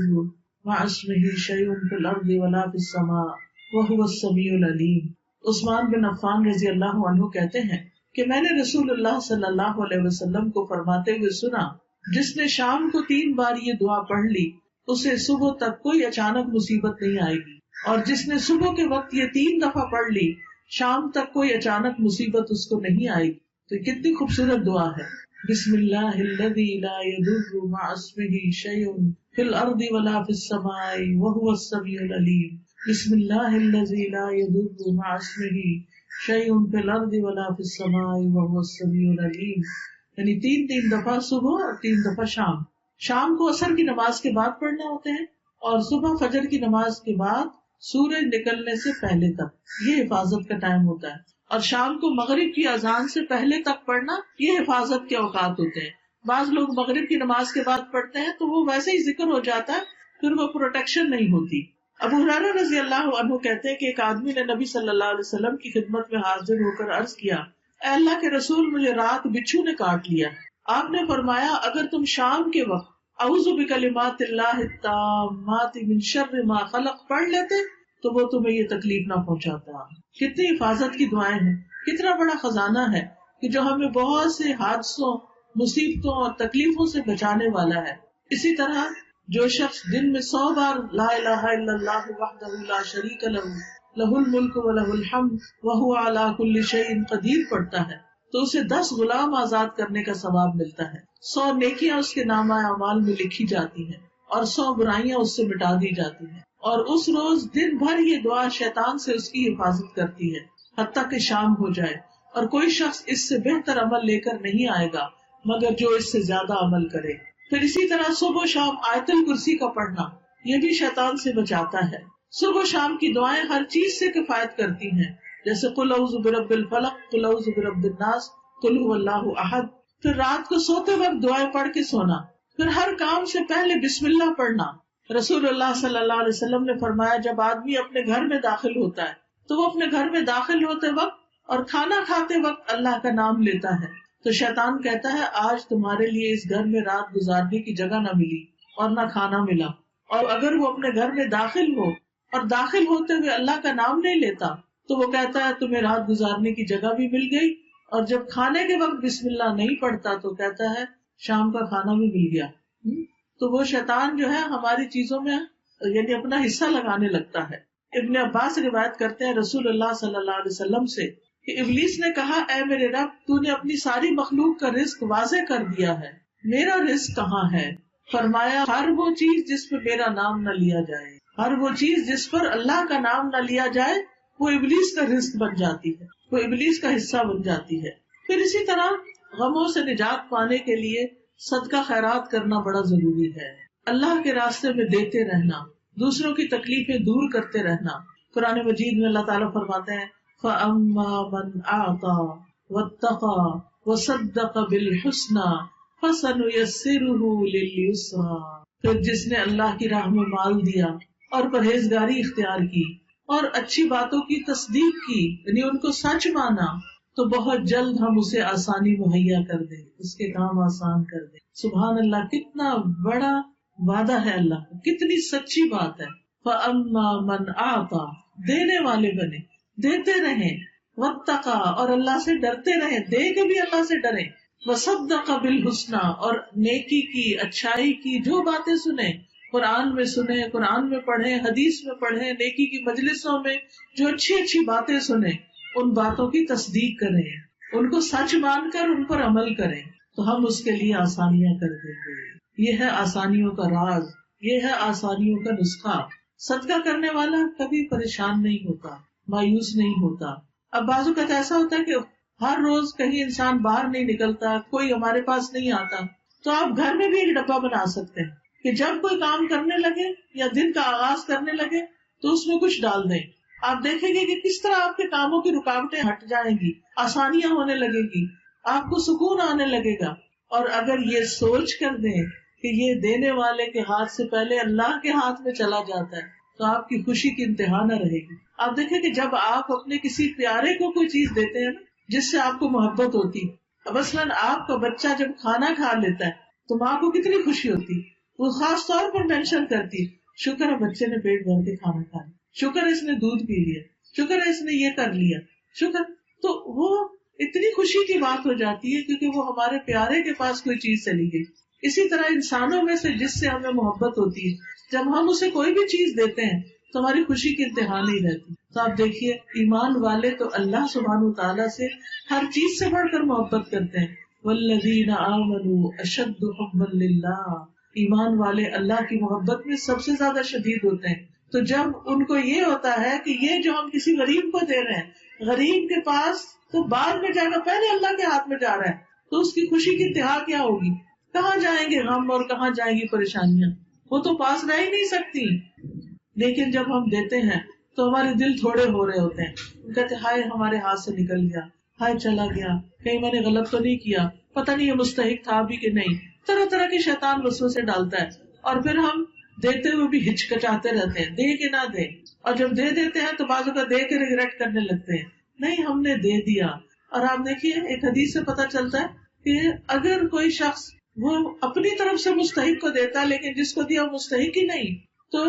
مع اسمہ شیء فی الارض ولا فی السماء وہو السمیع العلیم. عثمان بن عفان رضی اللہ عنہ کہتے ہیں کہ میں نے رسول اللہ صلی اللہ علیہ وسلم کو فرماتے ہوئے سنا، جس نے شام کو 3 بار یہ دعا پڑھ لی اسے صبح تک کوئی اچانک مصیبت نہیں آئے گی، اور جس نے صبح کے وقت یہ 3 دفعہ پڑھ لی شام تک کوئی اچانک مصیبت اس کو نہیں آئے گی. تو کتنی خوبصورت دعا ہے. بسم اللہ الذی لا یضر مع اسمہ شیء فی الارض ولا فی السماء وہو السمیع العلیم. بسم اللہ الذی لا یضر مع اسمہ شیء فی الارض ولا فی السماء وہو السمیع العلیم. یعنی 3 دفعہ صبح اور 3 دفعہ شام. شام کو عصر کی نماز کے بعد پڑھنے ہوتے ہیں اور صبح فجر کی نماز کے بعد سورج نکلنے سے پہلے تک، یہ حفاظت کا ٹائم ہوتا ہے. اور شام کو مغرب کی اذان سے پہلے تک پڑھنا یہ حفاظت کے اوقات ہوتے ہیں. بعض لوگ مغرب کی نماز کے بعد پڑھتے ہیں تو وہ ویسے ہی ذکر ہو جاتا ہے، پھر وہ پروٹیکشن نہیں ہوتی. ابو ہریرہ رضی اللہ عنہ کہتے ہیں کہ ایک آدمی نے نبی صلی اللہ علیہ وسلم کی خدمت میں حاضر ہو کر عرض کیا، اے اللہ کے رسول، مجھے رات بچھو نے کاٹ لیا. آپ نے فرمایا اگر تم شام کے وقت اعوذ بکلمات اللہ التامات من شر ما خلق پڑھ لیتے تو وہ تمہیں یہ تکلیف نہ پہنچاتا. کتنی حفاظت کی دعائیں ہیں، کتنا بڑا خزانہ ہے کہ جو ہمیں بہت سے حادثوں، مصیبتوں اور تکلیفوں سے بچانے والا ہے. اسی طرح جو شخص دن میں 100 بار لا الہ الا اللہ وحدہ لا شریک لہ لہ الملک ولہ الحمد وہو علی کل شیء قدیر پڑھتا ہے تو اسے 10 غلام آزاد کرنے کا ثواب ملتا ہے. 100 نیکیاں اس کے نامہ اعمال میں لکھی جاتی ہیں اور 100 برائیاں اس سے مٹا دی جاتی ہیں. اور اس روز دن بھر یہ دعا شیطان سے اس کی حفاظت کرتی ہے حتیٰ کہ شام ہو جائے، اور کوئی شخص اس سے بہتر عمل لے کر نہیں آئے گا مگر جو اس سے زیادہ عمل کرے۔ پھر اسی طرح صبح و شام آیت الکرسی کا پڑھنا، یہ بھی شیطان سے بچاتا ہے۔ صبح و شام کی دعائیں ہر چیز سے کفایت کرتی ہیں، جیسے قل اعوذ برب الفلق، قل اعوذ برب الناس، قل هو اللہ احد۔ پھر رات کو سوتے وقت دعائیں پڑھ کے سونا، پھر ہر کام سے پہلے بسم اللہ پڑھنا۔ رسول اللہ صلی اللہ علیہ وسلم نے فرمایا جب آدمی اپنے گھر میں داخل ہوتا ہے تو وہ اپنے گھر میں داخل ہوتے وقت اور کھانا کھاتے وقت اللہ کا نام لیتا ہے، تو شیطان کہتا ہے آج تمہارے لیے اس گھر میں رات گزارنے کی جگہ نہ ملی اور نہ کھانا ملا۔ اور اگر وہ اپنے گھر میں داخل ہو اور داخل ہوتے ہوئے اللہ کا نام نہیں لیتا تو وہ کہتا ہے تمہیں رات گزارنے کی جگہ بھی مل گئی، اور جب کھانے کے وقت بسم اللہ نہیں پڑھتا تو کہتا ہے شام کا کھانا بھی مل گیا۔ تو وہ شیطان جو ہے ہماری چیزوں میں یعنی اپنا حصہ لگانے لگتا ہے۔ ابن عباس روایت کرتے ہیں رسول اللہ صلی اللہ علیہ وسلم سے کہ ابلیس نے کہا اے میرے رب، تو نے اپنی ساری مخلوق کا رزق واضح کر دیا ہے، میرا رزق کہاں ہے؟ فرمایا ہر وہ چیز جس پہ میرا نام نہ لیا جائے، ہر وہ چیز جس پر اللہ کا نام نہ لیا جائے وہ ابلیس کا رزق بن جاتی ہے، وہ ابلیس کا حصہ بن جاتی ہے۔ پھر اسی طرح غموں سے نجات پانے کے لیے صدقہ خیرات کرنا بڑا ضروری ہے، اللہ کے راستے میں دیتے رہنا، دوسروں کی تکلیفیں دور کرتے رہنا۔ قرآن مجید میں اللہ تعالیٰ فرماتے ہیں فَأَمَّا مَنْ أَعْطَى وَاتَّقَى وَصَدَّقَ بِالْحُسْنَى فَسَنُيَسِّرُهُ لِلْيُسْرَى۔ پھر جس نے اللہ کی راہ میں مال دیا اور پرہیزگاری اختیار کی اور اچھی باتوں کی تصدیق کی، یعنی ان کو سچ مانا، تو بہت جلد ہم اسے آسانی مہیا کر دیں، اس کے کام آسان کر دیں۔ سبحان اللہ، کتنا بڑا وعدہ ہے اللہ کا، کتنی سچی بات ہے۔ فَأَمَّا مَنْ أَعْطَى، دینے والے بنے، دیتے رہیں، وَاتَّقَى، اور اللہ سے ڈرتے رہیں، دے کے بھی اللہ سے ڈریں، وَصَدَّقَ بِالْحُسْنَى، اور نیکی کی، اچھائی کی جو باتیں سنیں، قرآن میں سنیں، قرآن میں پڑھیں، حدیث میں پڑھیں، نیکی کی مجلسوں میں جو اچھی اچھی باتیں سنیں ان باتوں کی تصدیق کریں، ان کو سچ مان کر ان پر عمل کریں، تو ہم اس کے لیے آسانیاں کر دیں گے۔ یہ ہے آسانیوں کا راز، یہ ہے آسانیوں کا نسخہ۔ صدقہ کرنے والا کبھی پریشان نہیں ہوتا، مایوس نہیں ہوتا۔ اب بعض اوقات ایسا ہوتا ہے کہ ہر روز کہیں انسان باہر نہیں نکلتا، کوئی ہمارے پاس نہیں آتا، تو آپ گھر میں بھی ایک ڈبہ بنا سکتے ہیں کہ جب کوئی کام کرنے لگے یا دن کا آغاز کرنے لگے تو اس میں کچھ ڈال دیں۔ آپ دیکھیں گے کہ کس طرح آپ کے کاموں کی رکاوٹیں ہٹ جائیں گی، آسانیاں ہونے لگے گی، آپ کو سکون آنے لگے گا۔ اور اگر یہ سوچ کر دیں کہ یہ دینے والے کے ہاتھ سے پہلے اللہ کے ہاتھ میں چلا جاتا ہے تو آپ کی خوشی کی انتہا نہ رہے گی۔ آپ دیکھیں کہ جب آپ اپنے کسی پیارے کو کوئی چیز دیتے ہیں نا جس سے آپ کو محبت ہوتی، مثلاً آپ کا بچہ جب کھانا کھا لیتا ہے تو ماں کو کتنی خوشی ہوتی، وہ خاص طور پر مینشن کرتی شکر ہے بچے نے پیٹ بھر کے کھانا کھا لیا، شکر ہے اس نے دودھ پی لیا، شکر ہے اس نے یہ کر لیا، شکر۔ تو وہ اتنی خوشی کی بات ہو جاتی ہے کیونکہ وہ ہمارے پیارے کے پاس کوئی چیز چلی گئی۔ اسی طرح انسانوں میں سے جس سے ہمیں محبت ہوتی ہے جب ہم اسے کوئی بھی چیز دیتے ہیں تو ہماری خوشی کی انتہا نہیں رہتی۔ تو آپ دیکھیے ایمان والے تو اللہ سبحانہ وتعالیٰ سے ہر چیز سے بڑھ کر محبت کرتے ہیں۔ والذین آمنوا اشد حبا للہ، ایمان والے اللہ کی محبت میں سب سے زیادہ شدید ہوتے ہیں۔ تو جب ان کو یہ ہوتا ہے کہ یہ جو ہم کسی غریب کو دے رہے ہیں غریب کے پاس تو بعد میں جائے گا، پہلے اللہ کے ہاتھ میں جا رہا ہے، تو اس کی خوشی کی انتہا کیا ہوگی؟ کہاں جائیں گے غم اور کہاں جائیں گی پریشانیاں، وہ تو پاس رہ ہی نہیں سکتی۔ لیکن جب ہم دیتے ہیں تو ہمارے دل تھوڑے ہو رہے ہوتے ہیں، کہتے ہائے ہمارے ہاتھ سے نکل گیا، ہائے چلا گیا، کہیں میں نے غلط تو نہیں کیا، پتہ نہیں یہ مستحق تھا بھی کہ نہیں، طرح طرح کے شیطان وسوسے ڈالتا ہے، اور پھر ہم دیتے ہوئے بھی ہچکچاتے رہتے ہیں، دے کہ نہ دے، اور جب دے دیتے ہیں تو بعض اوقات دے کے ریگریٹ کرنے لگتے ہیں، نہیں ہم نے دے دیا۔ اور آپ دیکھیے ایک حدیث سے پتہ چلتا ہے کہ اگر کوئی شخص وہ اپنی طرف سے مستحق کو دیتا ہے لیکن جس کو دیا وہ مستحق ہی نہیں، تو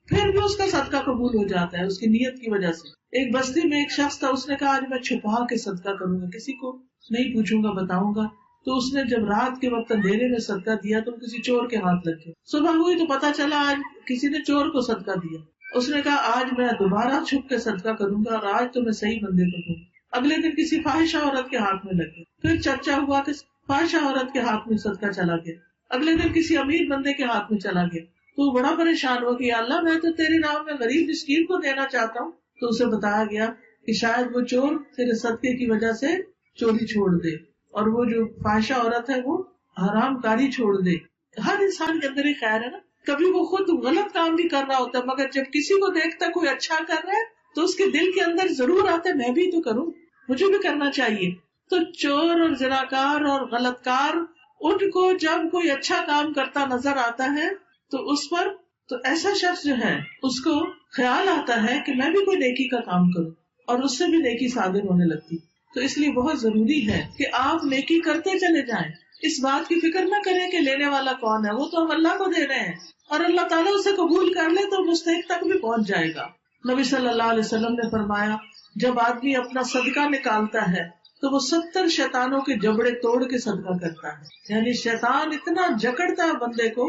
پھر بھی اس کا صدقہ قبول ہو جاتا ہے اس کی نیت کی وجہ سے۔ ایک بستی میں ایک شخص تھا، اس نے کہا آج میں چھپا کے صدقہ کروں گا، کسی کو نہیں پوچھوں گا، بتاؤں گا۔ تو اس نے جب رات کے وقت اندھیرے میں صدقہ دیا تو کسی چور کے ہاتھ لگ گیا، صبح ہوئی تو پتا چلا آج کسی نے چور کو صدقہ دیا۔ اس نے کہا آج میں دوبارہ چھپ کے صدقہ کروں گا اور آج تو میں صحیح بندے کو دوں۔ اگلے دن کسی فاحشہ عورت کے ہاتھ میں لگ گیا، پھر چرچا ہوا کہ فاحشہ عورت کے ہاتھ میں صدقہ چلا گیا، اگلے دن کسی امیر بندے کے ہاتھ میں چلا گیا۔ تو وہ بڑا پریشان ہوا کہ یا اللہ میں تو تیرے نام میں غریب مسکین کو دینا چاہتا ہوں. تو اسے بتایا گیا کہ شاید وہ چور تیرے صدقے کی وجہ سے چوری چھوڑ دے، اور وہ جو فاحشہ عورت ہے وہ حرام کاری چھوڑ دے. ہر انسان کے اندر ہی خیر ہے نا، کبھی وہ خود غلط کام بھی کر رہا ہوتا ہے، مگر جب کسی کو دیکھتا کوئی اچھا کر رہا ہے تو اس کے دل کے اندر ضرور آتا ہے میں بھی تو کروں، مجھے بھی کرنا چاہیے. تو چور اور زناکار اور غلط کار، ان کو جب کوئی اچھا کام کرتا نظر آتا ہے تو اس پر، تو ایسا شخص جو ہے اس کو خیال آتا ہے کہ میں بھی کوئی نیکی کا کام کروں، اور اس سے بھی نیکی صادر ہونے لگتی. تو اس لیے بہت ضروری ہے کہ آپ نیکی کرتے چلے جائیں، اس بات کی فکر نہ کریں کہ لینے والا کون ہے، وہ تو ہم اللہ کو دے رہے ہیں، اور اللہ تعالیٰ اسے قبول کر لے تو مستحق تک بھی پہنچ جائے گا. نبی صلی اللہ علیہ وسلم نے فرمایا جب آدمی اپنا صدقہ نکالتا ہے تو وہ 70 شیطانوں کے جبڑے توڑ کے صدقہ کرتا ہے. یعنی شیطان اتنا جکڑتا ہے بندے کو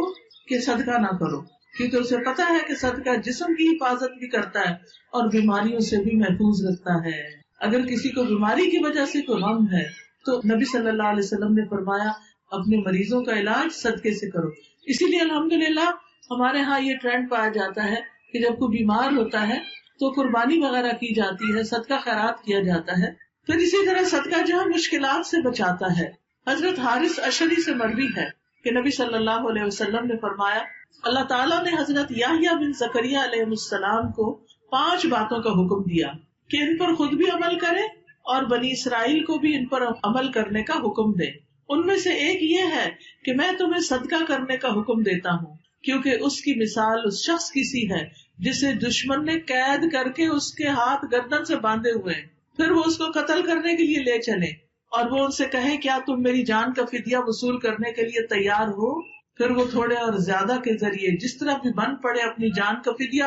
کہ صدقہ نہ کرو، کیونکہ اسے پتا ہے کہ صدقہ جسم کی حفاظت بھی کرتا ہے اور بیماریوں سے بھی محفوظ رکھتا ہے. اگر کسی کو بیماری کی وجہ سے کوئی غم ہے تو نبی صلی اللہ علیہ وسلم نے فرمایا اپنے مریضوں کا علاج صدقے سے کرو. اسی لیے الحمدللہ ہمارے ہاں یہ ٹرینڈ پایا جاتا ہے کہ جب کوئی بیمار ہوتا ہے تو قربانی وغیرہ کی جاتی ہے، صدقہ خیرات کیا جاتا ہے. پھر اسی طرح صدقہ جو ہے مشکلات سے بچاتا ہے. حضرت حارث اشعری سے مروی ہے کہ نبی صلی اللہ علیہ وسلم نے فرمایا اللہ تعالیٰ نے حضرت یحییٰ بن زکریا علیہ السلام کو 5 باتوں کا حکم دیا کہ ان پر خود بھی عمل کرے اور بنی اسرائیل کو بھی ان پر عمل کرنے کا حکم دے. ان میں سے ایک یہ ہے کہ میں تمہیں صدقہ کرنے کا حکم دیتا ہوں، کیونکہ اس کی مثال اس شخص کی سی ہے جسے دشمن نے قید کر کے اس کے ہاتھ گردن سے باندھے ہوئے ہیں، پھر وہ اس کو قتل کرنے کے لیے لے چلے اور وہ ان سے کہے کیا تم میری جان کا فدیہ وصول کرنے کے لیے تیار ہو؟ پھر وہ تھوڑے اور زیادہ کے ذریعے جس طرح بھی بن پڑے اپنی جان کا فدیہ